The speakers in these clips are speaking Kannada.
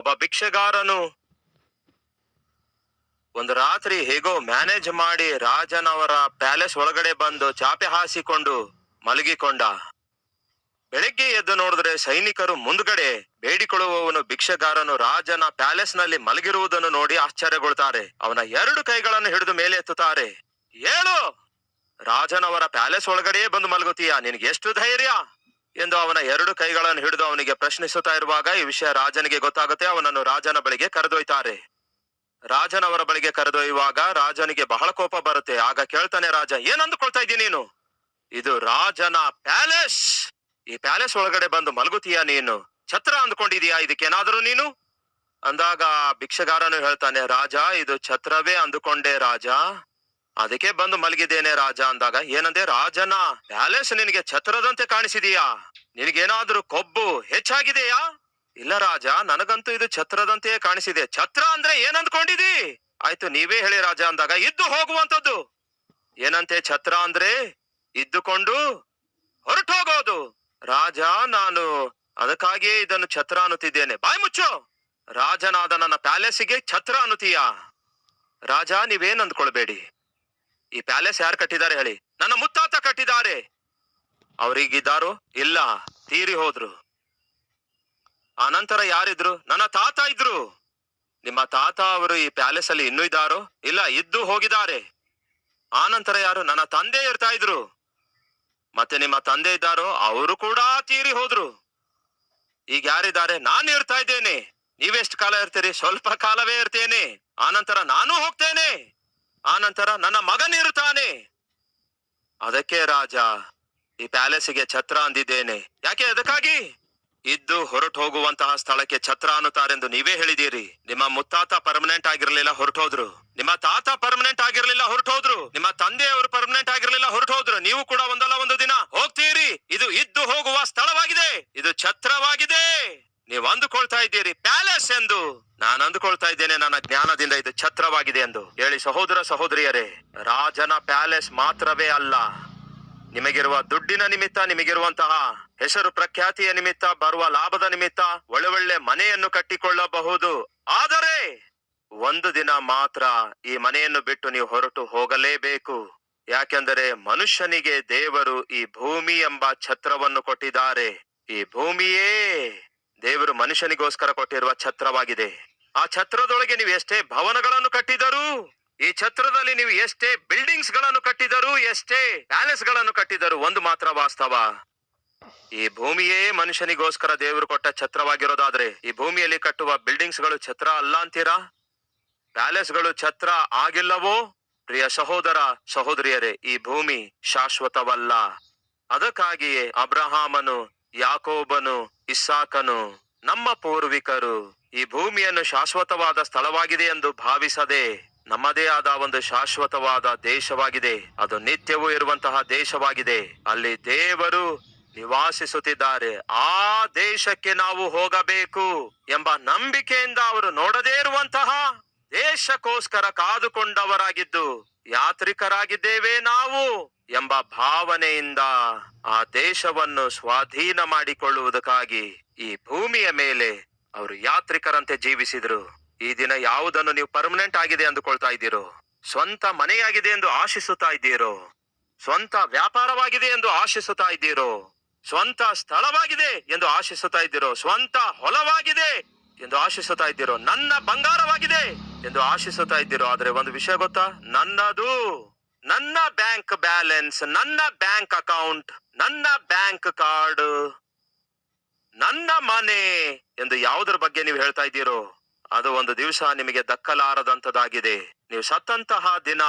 ಒಬ್ಬ ಭಿಕ್ಷೆಗಾರನು ಒಂದು ರಾತ್ರಿ ಹೇಗೋ ಮ್ಯಾನೇಜ್ ಮಾಡಿ ರಾಜನವರ ಪ್ಯಾಲೇಸ್ ಒಳಗಡೆ ಬಂದು ಚಾಪೆ ಹಾಸಿಕೊಂಡು ಮಲಗಿಕೊಂಡ. ಬೆಳಗ್ಗೆ ಎದ್ದು ನೋಡಿದ್ರೆ ಸೈನಿಕರು ಮುಂದ್ಗಡೆ ಬೇಡಿಕೊಳ್ಳುವವನು ಭಿಕ್ಷೆಗಾರನು ರಾಜನ ಪ್ಯಾಲೇಸ್ ನಲ್ಲಿ ಮಲಗಿರುವುದನ್ನು ನೋಡಿ ಆಶ್ಚರ್ಯಗೊಳ್ತಾರೆ. ಅವನ 2 ಕೈಗಳನ್ನು ಹಿಡಿದು ಮೇಲೆ ಎತ್ತುತ್ತಾರೆ. ಹೇಳು, ರಾಜನವರ ಪ್ಯಾಲೇಸ್ ಒಳಗಡೆಯೇ ಬಂದು ಮಲಗುತ್ತೀಯಾ? ನಿನಗೆ ಎಷ್ಟು ಧೈರ್ಯ ಎಂದು ಅವನ 2 ಕೈಗಳನ್ನು ಹಿಡಿದು ಅವನಿಗೆ ಪ್ರಶ್ನಿಸುತ್ತಾ ಇರುವಾಗ ಈ ವಿಷಯ ರಾಜನಿಗೆ ಗೊತ್ತಾಗುತ್ತೆ. ಅವನನ್ನು ರಾಜನ ಬಳಿಗೆ ಕರೆದೊಯ್ತಾರೆ. ರಾಜನವರ ಬಳಿಗೆ ಕರೆದೊಯ್ಯುವಾಗ ರಾಜನಿಗೆ ಬಹಳ ಕೋಪ ಬರುತ್ತೆ. ಆಗ ಕೇಳ್ತಾನೆ ರಾಜ, ಏನ್ ಅಂದುಕೊಳ್ತಾ ಇದ್ದೀನಿ ನೀನು? ಇದು ರಾಜನ ಪ್ಯಾಲೇಸ್. ಈ ಪ್ಯಾಲೇಸ್ ಒಳಗಡೆ ಬಂದು ಮಲಗುತ್ತೀಯಾ ನೀನು? ಛತ್ರ ಅಂದ್ಕೊಂಡಿದೀಯಾ ಇದಕ್ಕೇನಾದ್ರೂ ನೀನು? ಅಂದಾಗ ಭಿಕ್ಷೆಗಾರನು ಹೇಳ್ತಾನೆ, ರಾಜ ಇದು ಛತ್ರವೇ ಅಂದುಕೊಂಡೆ ರಾಜ, ಅದಕ್ಕೆ ಬಂದು ಮಲಗಿದ್ದೇನೆ ರಾಜ. ಅಂದಾಗ ಏನಂದೆ? ರಾಜನ ಪ್ಯಾಲೇಸ್ ನಿನಗೆ ಛತ್ರದಂತೆ ಕಾಣಿಸಿದೀಯಾ? ನಿನಗೇನಾದ್ರೂ ಕೊಬ್ಬು ಹೆಚ್ಚಾಗಿದೆಯಾ? ಇಲ್ಲ ರಾಜ, ನನಗಂತೂ ಇದು ಛತ್ರದಂತೆಯೇ ಕಾಣಿಸಿದೆ. ಛತ್ರ ಅಂದ್ರೆ ಏನಂದ್ಕೊಂಡಿದಿ? ಆಯ್ತು ನೀವೇ ಹೇಳಿ ರಾಜ. ಅಂದಾಗ ಇದ್ದು ಹೋಗುವಂತದ್ದು. ಏನಂತೆ ಛತ್ರ ಅಂದ್ರೆ? ಇದ್ದುಕೊಂಡು ಹೊರಟು ಹೋಗೋದು. ರಾಜ, ನಾನು ಅದಕ್ಕಾಗಿಯೇ ಇದನ್ನು ಛತ್ರ ಅನ್ನುತ್ತಿದ್ದೇನೆ. ಬಾಯ್ ಮುಚ್ಚು. ರಾಜನಾದ ನನ್ನ ಪ್ಯಾಲೇಸಿಗೆ ಛತ್ರ ಅನ್ನುತ್ತೀಯಾ? ರಾಜ, ನೀವೇನ್ ಅಂದ್ಕೊಳ್ಬೇಡಿ. ಈ ಪ್ಯಾಲೇಸ್ ಯಾರು ಕಟ್ಟಿದ್ದಾರೆ ಹೇಳಿ? ನನ್ನ ಮುತ್ತಾತ ಕಟ್ಟಿದ್ದಾರೆ. ಅವ್ರಿಗಿದ್ದಾರೋ? ಇಲ್ಲ, ತೀರಿ ಹೋದ್ರು. ಆ ನಂತರ ಯಾರಿದ್ರು? ನನ್ನ ತಾತ ಇದ್ರು. ನಿಮ್ಮ ತಾತ ಅವರು ಈ ಪ್ಯಾಲೇಸ್ ಅಲ್ಲಿ ಇನ್ನೂ ಇದ್ದಾರೋ? ಇಲ್ಲ, ಇದ್ದು ಹೋಗಿದ್ದಾರೆ. ಆ ನಂತರ ಯಾರು? ನನ್ನ ತಂದೆ ಇರ್ತಾ ಇದ್ರು. ಮತ್ತೆ ನಿಮ್ಮ ತಂದೆ ಇದ್ದಾರೋ? ಅವರು ಕೂಡ ತೀರಿ ಹೋದ್ರು. ಈಗ ಯಾರಿದ್ದಾರೆ? ನಾನು ಇರ್ತಾ ಇದ್ದೇನೆ. ನೀವೆಷ್ಟು ಕಾಲ ಇರ್ತೀರಿ? ಸ್ವಲ್ಪ ಕಾಲವೇ ಇರ್ತೇನೆ. ಆ ನಂತರ ನಾನು ಹೋಗ್ತೇನೆ. ಆ ನಂತರ ನನ್ನ ಮಗನಿರುತ್ತಾನೆ. ಅದಕ್ಕೆ ರಾಜ ಈ ಪ್ಯಾಲೇಸಿಗೆ ಛತ್ರ ಅಂದಿದ್ದೇನೆ. ಯಾಕೆ? ಅದಕ್ಕಾಗಿ ಇದ್ದು ಹೊರಟು ಹೋಗುವಂತಹ ಸ್ಥಳಕ್ಕೆ ಛತ್ರ ಅನ್ನುತ್ತಾರೆಂದು ನೀವೇ ಹೇಳಿದೀರಿ. ನಿಮ್ಮ ಮುತ್ತಾತ ಪರ್ಮನೆಂಟ್ ಆಗಿರ್ಲಿಲ್ಲ, ಹೊರಟೋದ್ರು. ನಿಮ್ಮ ತಾತ ಪರ್ಮನೆಂಟ್ ಆಗಿರ್ಲಿಲ್ಲ, ಹೊರಟೋದ್ರು. ನಿಮ್ಮ ತಂದೆಯವರು ಪರ್ಮನೆಂಟ್ ಆಗಿರ್ಲಿಲ್ಲ, ಹೊರಟೋದ್ರು. ನೀವು ಕೂಡ ಒಂದಲ್ಲ ಒಂದು ದಿನ ಹೋಗ್ತೀರಿ. ಇದು ಇದ್ದು ಹೋಗುವ ಸ್ಥಳವಾಗಿದೆ. ಇದು ಛತ್ರವಾಗಿದೆ. ನೀವು ಅಂದುಕೊಳ್ತಾ ಇದ್ದೀರಿ ಪ್ಯಾಲೇಸ್ ಎಂದು. ನಾನು ಅಂದುಕೊಳ್ತಾ ಇದ್ದೇನೆ ನನ್ನ ಜ್ಞಾನದಿಂದ ಇದು ಛತ್ರವಾಗಿದೆ ಎಂದು. ಹೇಳಿ ಸಹೋದರ ಸಹೋದರಿಯರೇ, ರಾಜನ ಪ್ಯಾಲೇಸ್ ಮಾತ್ರವೇ ಅಲ್ಲ, ನಿಮಗಿರುವ ದುಡ್ಡಿನ ನಿಮಿತ್ತ, ನಿಮಗಿರುವಂತಹ ಹೆಸರು ಪ್ರಖ್ಯಾತಿಯ ನಿಮಿತ್ತ, ಬರುವ ಲಾಭದ ನಿಮಿತ್ತ ಒಳ್ಳೆ ಮನೆಯನ್ನು ಕಟ್ಟಿಕೊಳ್ಳಬಹುದು. ಆದರೆ ಒಂದು ದಿನ ಮಾತ್ರ ಈ ಮನೆಯನ್ನು ಬಿಟ್ಟು ನೀವು ಹೊರಟು ಹೋಗಲೇಬೇಕು. ಯಾಕೆಂದರೆ ಮನುಷ್ಯನಿಗೆ ದೇವರು ಈ ಭೂಮಿ ಎಂಬ ಛತ್ರವನ್ನು ಕೊಟ್ಟಿದ್ದಾರೆ. ಈ ಭೂಮಿಯೇ ದೇವರು ಮನುಷ್ಯನಿಗೋಸ್ಕರ ಕೊಟ್ಟಿರುವ ಛತ್ರವಾಗಿದೆ. ಆ ಛತ್ರದೊಳಗೆ ನೀವು ಎಷ್ಟೇ ಭವನಗಳನ್ನು ಕಟ್ಟಿದರೂ, ಈ ಛತ್ರದಲ್ಲಿ ನೀವು ಎಷ್ಟೇ ಬಿಲ್ಡಿಂಗ್ಸ್ ಗಳನ್ನು ಕಟ್ಟಿದರು, ಎಷ್ಟೇ ಪ್ಯಾಲೇಸ್ ಗಳನ್ನು ಕಟ್ಟಿದರು, ಒಂದು ಮಾತ್ರ ವಾಸ್ತವ, ಈ ಭೂಮಿಯೇ ಮನುಷ್ಯನಿಗೋಸ್ಕರ ದೇವರು ಕೊಟ್ಟ ಛತ್ರವಾಗಿರೋದಾದ್ರೆ ಈ ಭೂಮಿಯಲ್ಲಿ ಕಟ್ಟುವ ಬಿಲ್ಡಿಂಗ್ಸ್ ಗಳು ಛತ್ರ ಅಲ್ಲ ಅಂತೀರಾ? ಪ್ಯಾಲೇಸ್ ಗಳು ಛತ್ರ ಆಗಿಲ್ಲವೋ? ಪ್ರಿಯ ಸಹೋದರ ಸಹೋದರಿಯರೇ, ಈ ಭೂಮಿ ಶಾಶ್ವತವಲ್ಲ. ಅದಕ್ಕಾಗಿಯೇ ಅಬ್ರಹಾಮನು, ಯಾಕೋಬನು, ಇಸ್ಸಾಕನು, ನಮ್ಮ ಪೂರ್ವಿಕರು ಈ ಭೂಮಿಯನ್ನು ಶಾಶ್ವತವಾದ ಸ್ಥಳವಾಗಿದೆ ಎಂದು ಭಾವಿಸದೆ ನಮ್ಮದೇ ಆದ ಒಂದು ಶಾಶ್ವತವಾದ ದೇಶವಾಗಿದೆ, ಅದು ನಿತ್ಯವೂ ಇರುವಂತಹ ದೇಶವಾಗಿದೆ, ಅಲ್ಲಿ ದೇವರು ನಿವಾಸಿಸುತ್ತಿದ್ದಾರೆ, ಆ ದೇಶಕ್ಕೆ ನಾವು ಹೋಗಬೇಕು ಎಂಬ ನಂಬಿಕೆಯಿಂದ ಅವರು ನೋಡದೇ ಇರುವಂತಹ ದೇಶಕ್ಕೋಸ್ಕರ ಕಾದುಕೊಂಡವರಾಗಿದ್ದು ಯಾತ್ರಿಕರಾಗಿದ್ದೇವೆ ನಾವು ಎಂಬ ಭಾವನೆಯಿಂದ ಆ ದೇಶವನ್ನು ಸ್ವಾಧೀನ ಮಾಡಿಕೊಳ್ಳುವುದಕ್ಕಾಗಿ ಈ ಭೂಮಿಯ ಮೇಲೆ ಅವರು ಯಾತ್ರಿಕರಂತೆ ಜೀವಿಸಿದ್ರು. ಈ ದಿನ ಯಾವುದನ್ನು ನೀವು ಪರ್ಮನೆಂಟ್ ಆಗಿದೆ ಅಂದುಕೊಳ್ತಾ ಇದ್ದೀರೋ, ಸ್ವಂತ ಮನೆಯಾಗಿದೆ ಎಂದು ಆಶಿಸುತ್ತಾ ಇದ್ದೀರೋ, ಸ್ವಂತ ವ್ಯಾಪಾರವಾಗಿದೆ ಎಂದು ಆಶಿಸುತ್ತಾ ಇದ್ದೀರೋ, ಸ್ವಂತ ಸ್ಥಳವಾಗಿದೆ ಎಂದು ಆಶಿಸುತ್ತಾ ಇದ್ದೀರೋ, ಸ್ವಂತ ಹೊಲವಾಗಿದೆ ಎಂದು ಆಶಿಸುತ್ತಾ ಇದ್ದೀರೋ, ನನ್ನ ಬಂಗಾರವಾಗಿದೆ ಎಂದು ಆಶಿಸುತ್ತಾ ಇದ್ದೀರೋ, ಆದ್ರೆ ಒಂದು ವಿಷಯ ಗೊತ್ತಾ? ನನ್ನದು, ನನ್ನ ಬ್ಯಾಂಕ್ ಬ್ಯಾಲೆನ್ಸ್, ನನ್ನ ಬ್ಯಾಂಕ್ ಅಕೌಂಟ್, ನನ್ನ ಬ್ಯಾಂಕ್ ಕಾರ್ಡ್, ನನ್ನ ಮನೆ ಎಂದು ಯಾವುದರ ಬಗ್ಗೆ ನೀವು ಹೇಳ್ತಾ ಇದ್ದೀರೋ ಅದು ಒಂದು ದಿವಸ ನಿಮಗೆ ದಕ್ಕಲಾರದಂತದಾಗಿದೆ. ನೀವು ಸತ್ತಂತಹ ದಿನ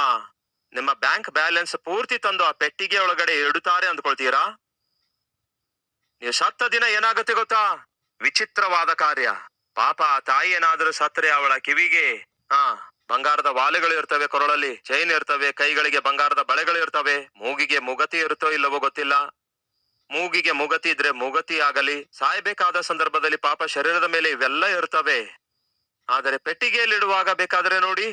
ನಿಮ್ಮ ಬ್ಯಾಂಕ್ ಬ್ಯಾಲೆನ್ಸ್ ಪೂರ್ತಿ ತಂದು ಆ ಪೆಟ್ಟಿಗೆ ಒಳಗಡೆ ಇಡುತ್ತಾರೆ ಅಂದ್ಕೊಳ್ತೀರಾ? ನೀವು ಸತ್ತ ದಿನ ಏನಾಗುತ್ತೆ ಗೊತ್ತಾ? ವಿಚಿತ್ರವಾದ ಕಾರ್ಯ. ಪಾಪ ಆ ತಾಯಿ ಏನಾದ್ರೂ ಸತ್ರೆ ಅವಳ ಕಿವಿಗೆ ಬಂಗಾರದ ವಾಲೆಗಳು ಇರ್ತವೆ, ಕೊರಳಲ್ಲಿ ಚೈನ್ ಇರ್ತವೆ, ಕೈಗಳಿಗೆ ಬಂಗಾರದ ಬಳೆಗಳು ಇರ್ತವೆ, ಮೂಗಿಗೆ ಮುಗತಿ ಇರುತ್ತೋ ಇಲ್ಲವೋ ಗೊತ್ತಿಲ್ಲ. ಮೂಗಿಗೆ ಮುಗತಿ ಇದ್ರೆ ಮುಗತಿ ಆಗಲಿ, ಸಾಯ್ಬೇಕಾದ ಸಂದರ್ಭದಲ್ಲಿ ಪಾಪ ಶರೀರದ ಮೇಲೆ ಇವೆಲ್ಲ ಇರ್ತವೆ. ಆದರೆ ಪೆಟ್ಟಿಗೆಯಲ್ಲಿಡುವಾಗ ಬೇಕಾದ್ರೆ ನೋಡಿ,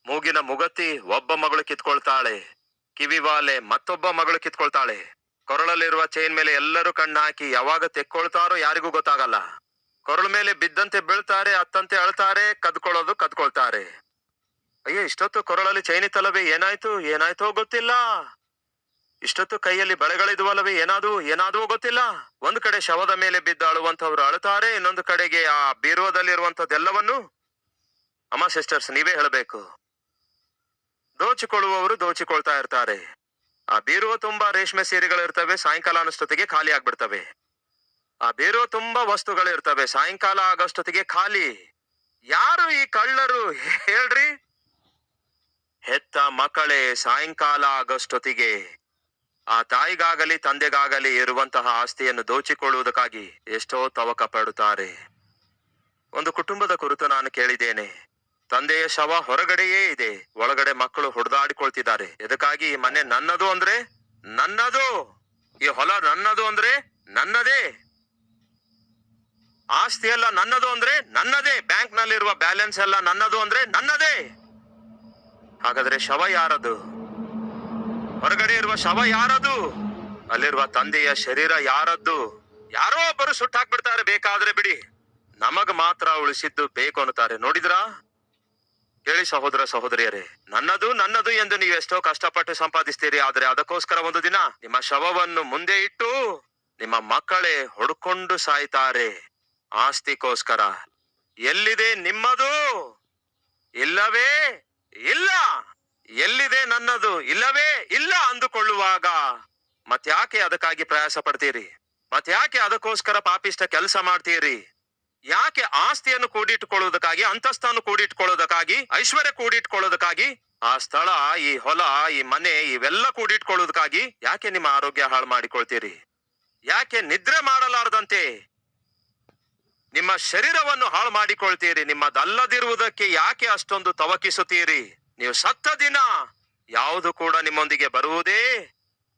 ಮೂಗಿನ ಮುಗತಿ ಒಬ್ಬ ಮಗಳು ಕಿತ್ಕೊಳ್ತಾಳೆ, ಕಿವಿವಾಲೆ ಮತ್ತೊಬ್ಬ ಮಗಳು ಕಿತ್ಕೊಳ್ತಾಳೆ, ಕೊರಳಲ್ಲಿರುವ ಚೈನ್ ಮೇಲೆ ಎಲ್ಲರೂ ಕಣ್ಣು ಹಾಕಿ ಯಾವಾಗ ತೆಕ್ಕೊಳ್ತಾರೋ ಯಾರಿಗೂ ಗೊತ್ತಾಗಲ್ಲ. ಕೊರಳ ಮೇಲೆ ಬಿದ್ದಂತೆ ಬೀಳ್ತಾರೆ, ಅತ್ತಂತೆ ಅಳ್ತಾರೆ, ಕದ್ಕೊಳ್ತಾರೆ. ಅಯ್ಯೋ, ಇಷ್ಟೊತ್ತು ಕೊರಳಲ್ಲಿ ಚೈನ್ ಇತ್ತಲ್ಲವೇ, ಏನಾಯ್ತೋ ಗೊತ್ತಿಲ್ಲ. ಇಷ್ಟೊತ್ತು ಕೈಯಲ್ಲಿ ಬಳೆಗಳಿದ್ವಲ್ಲವೇ, ಏನಾದ್ವೋ ಗೊತ್ತಿಲ್ಲ. ಒಂದ್ ಕಡೆ ಶವದ ಮೇಲೆ ಬಿದ್ದು ಅಳುವಂತವ್ರು ಅಳುತ್ತಾರೆ, ಇನ್ನೊಂದು ಕಡೆಗೆ ಆ ಬೀರುವದಲ್ಲಿರುವಂತದ್ದೆಲ್ಲವನ್ನು ಅಮ್ಮ ಸಿಸ್ಟರ್ಸ್ ನೀವೇ ಹೇಳಬೇಕು. ದೋಚಿಕೊಳ್ಳುವವರು ದೋಚಿಕೊಳ್ತಾ ಇರ್ತಾರೆ. ಆ ಬೀರುವ ತುಂಬಾ ರೇಷ್ಮೆ ಸೀರೆಗಳಿರ್ತವೆ, ಸಾಯಂಕಾಲ ಅನ್ನೋಷ್ಟೊತ್ತಿಗೆ ಖಾಲಿ ಆಗ್ಬಿಡ್ತವೆ. ಆ ಬೀರುವ ತುಂಬಾ ವಸ್ತುಗಳಿರ್ತವೆ, ಸಾಯಂಕಾಲ ಆಗೋಷ್ಟೊತ್ತಿಗೆ ಖಾಲಿ. ಯಾರು ಈ ಕಳ್ಳರು ಹೇಳ್ರಿ? ಹೆತ್ತ ಮಕ್ಕಳೇ ಸಾಯಂಕಾಲ ಆಗೋಷ್ಟೊತ್ತಿಗೆ ಆ ತಾಯಿಗಾಗಲಿ ತಂದೆಗಾಗಲಿ ಇರುವಂತಹ ಆಸ್ತಿಯನ್ನು ದೋಚಿಕೊಳ್ಳುವುದಕ್ಕಾಗಿ ಎಷ್ಟೋ ತವಕ ಪಡುತ್ತಾರೆ. ಒಂದು ಕುಟುಂಬದ ಕುರಿತು ನಾನು ಕೇಳಿದ್ದೇನೆ. ತಂದೆಯ ಶವ ಹೊರಗಡೆಯೇ ಇದೆ, ಒಳಗಡೆ ಮಕ್ಕಳು ಹೊಡೆದಾಡಿಕೊಳ್ತಿದ್ದಾರೆ. ಎದಕ್ಕಾಗಿ? ಈ ಮನೆ ನನ್ನದು ಅಂದ್ರೆ ನನ್ನದು, ಈ ಹೊಲ ನನ್ನದು ಅಂದ್ರೆ ನನ್ನದೇ, ಆಸ್ತಿ ಎಲ್ಲ ನನ್ನದು ಅಂದ್ರೆ ನನ್ನದೇ, ಬ್ಯಾಂಕ್ ನಲ್ಲಿರುವ ಬ್ಯಾಲೆನ್ಸ್ ಎಲ್ಲ ನನ್ನದು ಅಂದ್ರೆ ನನ್ನದೇ. ಹಾಗಾದ್ರೆ ಶವ ಯಾರದು? ಹೊರಗಡೆ ಇರುವ ಶವ ಯಾರದು? ಅಲ್ಲಿರುವ ತಂದೆಯ ಶರೀರ ಯಾರದ್ದು? ಯಾರೋ ಒಬ್ಬರು ಸುಟ್ಟಾಕ್ಬಿಡ್ತಾರೆ, ಬೇಕಾದ್ರೆ ಬಿಡಿ, ನಮಗ್ ಮಾತ್ರ ಉಳಿಸಿದ್ದು ಬೇಕು ಅನ್ನುತ್ತಾರೆ. ನೋಡಿದ್ರಾ? ಹೇಳಿ ಸಹೋದರ ಸಹೋದರಿಯರೇ, ನನ್ನದು ಎಂದು ನೀವು ಎಷ್ಟೋ ಕಷ್ಟಪಟ್ಟು ಸಂಪಾದಿಸ್ತೀರಿ. ಆದ್ರೆ ಅದಕ್ಕೋಸ್ಕರ ಒಂದು ದಿನ ನಿಮ್ಮ ಶವವನ್ನು ಮುಂದೆ ಇಟ್ಟು ನಿಮ್ಮ ಮಕ್ಕಳೇ ಹೊಡ್ಕೊಂಡು ಸಾಯ್ತಾರೆ ಆಸ್ತಿಗೋಸ್ಕರ. ಎಲ್ಲಿದೆ ನಿಮ್ಮದು? ಇಲ್ಲವೇ ಇಲ್ಲ. ಎಲ್ಲಿದೆ ನನ್ನದು? ಇಲ್ಲವೇ ಇಲ್ಲ ಅಂದುಕೊಳ್ಳುವಾಗ ಮತ್ಯಾಕೆ ಅದಕ್ಕಾಗಿ ಪ್ರಯಾಸ ಪಡ್ತೀರಿ? ಮತ್ಯಾಕೆ ಅದಕ್ಕೋಸ್ಕರ ಪಾಪಿಷ್ಟ ಕೆಲಸ ಮಾಡ್ತೀರಿ? ಯಾಕೆ ಆಸ್ತಿಯನ್ನು ಕೂಡಿಟ್ಟುಕೊಳ್ಳುವುದಕ್ಕಾಗಿ, ಅಂತಸ್ತನ್ನು ಕೂಡಿಟ್ಕೊಳ್ಳೋದಕ್ಕಾಗಿ, ಐಶ್ವರ್ಯ ಕೂಡಿಟ್ಕೊಳ್ಳೋದಕ್ಕಾಗಿ, ಆ ಸ್ಥಳ, ಈ ಹೊಲ, ಈ ಮನೆ, ಇವೆಲ್ಲ ಕೂಡಿಟ್ಕೊಳ್ಳೋದಕ್ಕಾಗಿ ಯಾಕೆ ನಿಮ್ಮ ಆರೋಗ್ಯ ಹಾಳು ಮಾಡಿಕೊಳ್ತೀರಿ? ಯಾಕೆ ನಿದ್ರೆ ಮಾಡಲಾರದಂತೆ ನಿಮ್ಮ ಶರೀರವನ್ನು ಹಾಳು ಮಾಡಿಕೊಳ್ತೀರಿ? ನಿಮ್ಮದಲ್ಲದಿರುವುದಕ್ಕೆ ಯಾಕೆ ಅಷ್ಟೊಂದು ತವಕಿಸುತ್ತೀರಿ? ನೀವು ಸತ್ತ ದಿನ ಯಾವುದು ಕೂಡ ನಿಮ್ಮೊಂದಿಗೆ ಬರುವುದೇ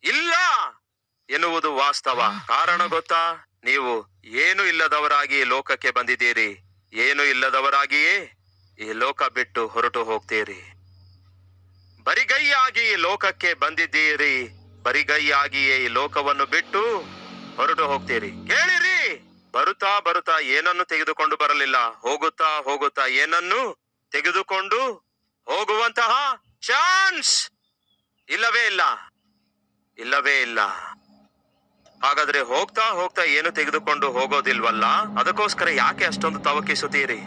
ಇಲ್ಲ ಎನ್ನುವುದು ವಾಸ್ತವ. ಕಾರಣ ಗೊತ್ತಾ? ನೀವು ಏನು ಇಲ್ಲದವರಾಗಿ ಲೋಕಕ್ಕೆ ಬಂದಿದ್ದೀರಿ, ಏನು ಇಲ್ಲದವರಾಗಿಯೇ ಈ ಲೋಕ ಬಿಟ್ಟು ಹೊರಟು ಹೋಗ್ತೀರಿ. ಬರಿಗೈಯಾಗಿ ಈ ಲೋಕಕ್ಕೆ ಬಂದಿದ್ದೀರಿ, ಬರಿಗೈಯಾಗಿಯೇ ಈ ಲೋಕವನ್ನು ಬಿಟ್ಟು ಹೊರಟು ಹೋಗ್ತೀರಿ. ಕೇಳಿರಿ, ಬರುತ್ತಾ ಏನನ್ನು ತೆಗೆದುಕೊಂಡು ಬರಲಿಲ್ಲ, ಹೋಗುತ್ತಾ ಏನನ್ನು ತೆಗೆದುಕೊಂಡು ಹೋಗುವಂತಹ ಚಾನ್ಸ್ ಇಲ್ಲವೇ ಇಲ್ಲ. ಹಾಗಾದ್ರೆ ಹೋಗ್ತಾ ಏನು ತೆಗೆದುಕೊಂಡು ಹೋಗೋದಿಲ್ವಲ್ಲ, ಅದಕ್ಕೋಸ್ಕರ ಯಾಕೆ ಅಷ್ಟೊಂದು ತವಕಿಸುತ್ತೀರಿ?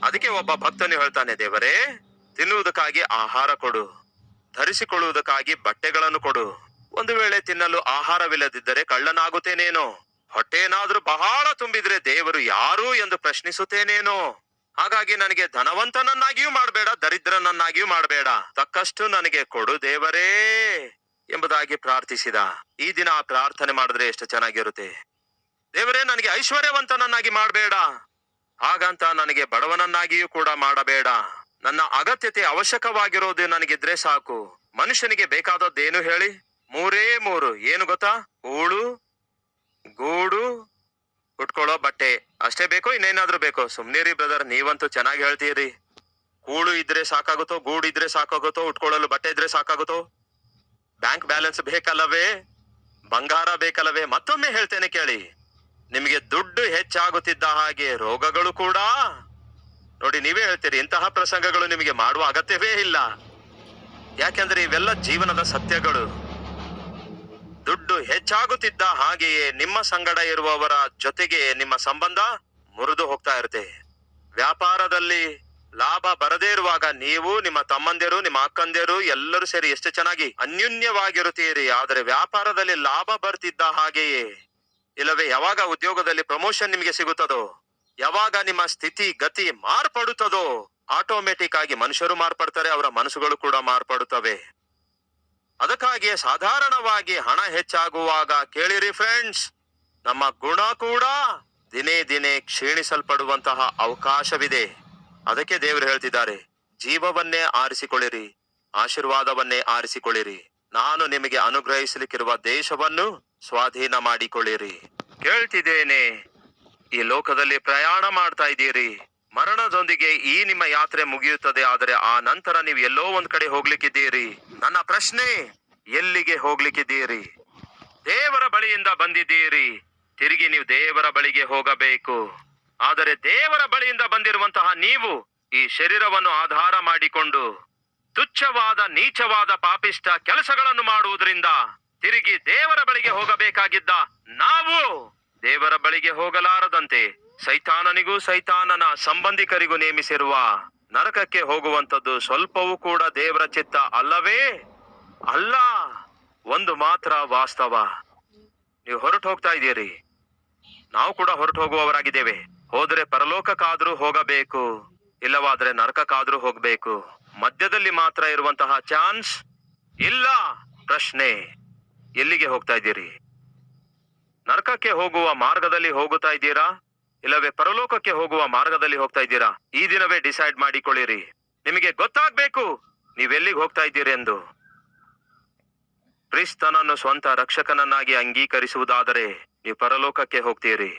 ಅದಕ್ಕೆ ಒಬ್ಬ ಭಕ್ತನು ಹೇಳ್ತಾನೆ, ದೇವರೇ, ತಿನ್ನುವುದಕ್ಕಾಗಿ ಆಹಾರ ಕೊಡು, ಧರಿಸಿಕೊಳ್ಳುವುದಕ್ಕಾಗಿ ಬಟ್ಟೆಗಳನ್ನು ಕೊಡು. ಒಂದು ವೇಳೆ ತಿನ್ನಲು ಆಹಾರವಿಲ್ಲದಿದ್ದರೆ ಕಳ್ಳನಾಗುತ್ತೇನೇನೋ, ಹೊಟ್ಟೆನಾದ್ರೂ ಬಹಳ ತುಂಬಿದ್ರೆ ದೇವರು ಯಾರು ಎಂದು ಪ್ರಶ್ನಿಸುತ್ತೇನೇನೋ. ಹಾಗಾಗಿ ನನಗೆ ಧನವಂತನನ್ನಾಗಿಯೂ ಮಾಡಬೇಡ, ದರಿದ್ರನನ್ನಾಗಿಯೂ ಮಾಡಬೇಡ, ತಕ್ಕಷ್ಟು ನನಗೆ ಕೊಡು ದೇವರೇ ಎಂಬುದಾಗಿ ಪ್ರಾರ್ಥಿಸಿದ. ಈ ದಿನ ಆ ಪ್ರಾರ್ಥನೆ ಮಾಡಿದ್ರೆ ಎಷ್ಟು ಚೆನ್ನಾಗಿರುತ್ತೆ. ದೇವರೇ, ನನಗೆ ಐಶ್ವರ್ಯವಂತನನ್ನಾಗಿ ಮಾಡಬೇಡ, ಹಾಗಂತ ನನಗೆ ಬಡವನನ್ನಾಗಿಯೂ ಕೂಡ ಮಾಡಬೇಡ. ನನ್ನ ಅಗತ್ಯತೆ ಅವಶ್ಯಕವಾಗಿರೋದು ನನಗಿದ್ರೆ ಸಾಕು. ಮನುಷ್ಯನಿಗೆ ಬೇಕಾದದ್ದೇನು ಹೇಳಿ? ಮೂರು. ಏನು ಗೊತ್ತಾ? ಕೂಳು, ಗೂಡು, ಉಟ್ಕೊಳ್ಳೋ ಬಟ್ಟೆ, ಅಷ್ಟೇ ಬೇಕೋ? ಇನ್ನೇನಾದ್ರೂ ಬೇಕೋ? ಸುಮ್ನಿರಿ ಬ್ರದರ್, ನೀವಂತೂ ಚೆನ್ನಾಗಿ ಹೇಳ್ತೀರಿ. ಕೂಳು ಇದ್ರೆ ಸಾಕಾಗುತ್ತೋ? ಗೂಡು ಇದ್ರೆ ಸಾಕಾಗುತ್ತೋ? ಉಟ್ಕೊಳ್ಳಲು ಬಟ್ಟೆ ಇದ್ರೆ ಸಾಕಾಗುತ್ತೋ? Bank balance ಬೇಕಲ್ಲವೇ? ಬಂಗಾರ ಬೇಕಲ್ಲವೇ? ಮತ್ತೊಮ್ಮೆ ಹೇಳ್ತೇನೆ ಕೇಳಿ, ನಿಮಗೆ ದುಡ್ಡು ಹೆಚ್ಚಾಗುತ್ತಿದ್ದ ಹಾಗೆ ರೋಗಗಳು ಕೂಡ. ನೋಡಿ, ನೀವೇ ಹೇಳ್ತೀರಿ, ಇಂತಹ ಪ್ರಸಂಗಗಳು ನಿಮಗೆ ಮಾಡುವ ಅಗತ್ಯವೇ ಇಲ್ಲ. ಯಾಕೆಂದ್ರೆ ಇವೆಲ್ಲ ಜೀವನದ ಸತ್ಯಗಳು. ದುಡ್ಡು ಹೆಚ್ಚಾಗುತ್ತಿದ್ದ ಹಾಗೆಯೇ ನಿಮ್ಮ ಸಂಗಡ ಇರುವವರ ಜೊತೆಗೆ ನಿಮ್ಮ ಸಂಬಂಧ ಮುರಿದು ಹೋಗ್ತಾ ಇರುತ್ತೆ. ವ್ಯಾಪಾರದಲ್ಲಿ ಲಾಭ ಬರದೇ ಇರುವಾಗ ನೀವು, ನಿಮ್ಮ ತಮ್ಮಂದಿರು, ನಿಮ್ಮ ಅಕ್ಕಂದಿರು ಎಲ್ಲರೂ ಸೇರಿ ಎಷ್ಟು ಚೆನ್ನಾಗಿ ಅನ್ಯೂನ್ಯವಾಗಿರುತ್ತೀರಿ. ಆದರೆ ವ್ಯಾಪಾರದಲ್ಲಿ ಲಾಭ ಬರ್ತಿದ್ದ ಹಾಗೆಯೇ, ಇಲ್ಲವೇ ಯಾವಾಗ ಉದ್ಯೋಗದಲ್ಲಿ ಪ್ರಮೋಷನ್ ನಿಮಗೆ ಸಿಗುತ್ತದೋ, ಯಾವಾಗ ನಿಮ್ಮ ಸ್ಥಿತಿ ಗತಿ ಮಾರ್ಪಡುತ್ತದೋ, ಆಟೋಮೆಟಿಕ್ ಆಗಿ ಮನುಷ್ಯರು ಮಾರ್ಪಡ್ತಾರೆ, ಅವರ ಮನಸ್ಸುಗಳು ಕೂಡ ಮಾರ್ಪಡುತ್ತವೆ. ಅದಕ್ಕಾಗಿಯೇ ಸಾಧಾರಣವಾಗಿ ಹಣ ಹೆಚ್ಚಾಗುವಾಗ ಕೇಳಿರಿ ಫ್ರೆಂಡ್ಸ್, ನಮ್ಮ ಗುಣ ಕೂಡ ದಿನೇ ಕ್ಷೀಣಿಸಲ್ಪಡುವಂತಹ ಅವಕಾಶವಿದೆ. ಅದಕ್ಕೆ ದೇವರು ಹೇಳ್ತಿದ್ದಾರೆ, ಜೀವವನ್ನೇ ಆರಿಸಿಕೊಳ್ಳಿರಿ, ಆಶೀರ್ವಾದವನ್ನೇ ಆರಿಸಿಕೊಳ್ಳಿರಿ, ನಾನು ನಿಮಗೆ ಅನುಗ್ರಹಿಸಲಿಕ್ಕಿರುವ ದೇಶವನ್ನು ಸ್ವಾಧೀನ ಮಾಡಿಕೊಳ್ಳಿರಿ. ಕೇಳ್ತಿದ್ದೇನೆ, ಈ ಲೋಕದಲ್ಲಿ ಪ್ರಯಾಣ ಮಾಡ್ತಾ ಇದ್ದೀರಿ, ಮರಣದೊಂದಿಗೆ ಈ ನಿಮ್ಮ ಯಾತ್ರೆ ಮುಗಿಯುತ್ತದೆ. ಆದರೆ ಆ ನಂತರ ನೀವು ಎಲ್ಲೋ ಒಂದ್ ಕಡೆ ಹೋಗ್ಲಿಕ್ಕಿದ್ದೀರಿ. ನನ್ನ ಪ್ರಶ್ನೆ, ಎಲ್ಲಿಗೆ ಹೋಗ್ಲಿಕ್ಕಿದ್ದೀರಿ? ದೇವರ ಬಳಿಯಿಂದ ಬಂದಿದ್ದೀರಿ, ತಿರುಗಿ ನೀವು ದೇವರ ಬಳಿಗೆ ಹೋಗಬೇಕು. ಆದರೆ ದೇವರ ಬಳಿಯಿಂದ ಬಂದಿರುವಂತಹ ನೀವು ಈ ಶರೀರವನ್ನು ಆಧಾರ ಮಾಡಿಕೊಂಡು ತುಚ್ಛವಾದ ನೀಚವಾದ ಪಾಪಿಷ್ಟ ಕೆಲಸಗಳನ್ನು ಮಾಡುವುದರಿಂದ ತಿರುಗಿ ದೇವರ ಬಳಿಗೆ ಹೋಗಬೇಕಾಗಿದ್ದ ನಾವು ದೇವರ ಬಳಿಗೆ ಹೋಗಲಾರದಂತೆ ಸೈತಾನನಿಗೂ ಸೈತಾನನ ಸಂಬಂಧಿಕರಿಗೂ ನೇಮಿಸಿರುವ ನರಕಕ್ಕೆ ಹೋಗುವಂಥದ್ದು ಸ್ವಲ್ಪವೂ ಕೂಡ ದೇವರ ಚಿತ್ತ ಅಲ್ಲವೇ ಅಲ್ಲ. ಒಂದು ಮಾತ್ರ ವಾಸ್ತವ, ನೀವು ಹೊರಟು ಹೋಗ್ತಾ ಇದ್ದೀರಿ, ನಾವು ಕೂಡ ಹೊರಟು ಹೋಗುವವರಾಗಿದ್ದೇವೆ. ಹೋದ್ರೆ ಪರಲೋಕಕ್ಕಾದ್ರೂ ಹೋಗಬೇಕು, ಇಲ್ಲವಾದ್ರೆ ನರಕಕ್ಕಾದ್ರೂ ಹೋಗ್ಬೇಕು. ಮಧ್ಯದಲ್ಲಿ ಮಾತ್ರ ಇರುವಂತಹ ಚಾನ್ಸ್ ಇಲ್ಲ. ಪ್ರಶ್ನೆ, ಎಲ್ಲಿಗೆ ಹೋಗ್ತಾ ಇದ್ದೀರಿ? ನರಕಕ್ಕೆ ಹೋಗುವ ಮಾರ್ಗದಲ್ಲಿ ಹೋಗುತ್ತಾ ಇದ್ದೀರಾ, ಇಲ್ಲವೇ ಪರಲೋಕಕ್ಕೆ ಹೋಗುವ ಮಾರ್ಗದಲ್ಲಿ ಹೋಗ್ತಾ ಇದ್ದೀರಾ? ಈ ದಿನವೇ ಡಿಸೈಡ್ ಮಾಡಿಕೊಳ್ಳಿರಿ. ನಿಮಗೆ ಗೊತ್ತಾಗ್ಬೇಕು ನೀವೆಲ್ಲಿಗೆ ಹೋಗ್ತಾ ಇದ್ದೀರಿ ಎಂದು. ಕ್ರಿಸ್ತನನ್ನು ಸ್ವಂತ ರಕ್ಷಕನನ್ನಾಗಿ ಅಂಗೀಕರಿಸುವುದಾದರೆ ನೀವು ಪರಲೋಕಕ್ಕೆ ಹೋಗ್ತೀರಿ.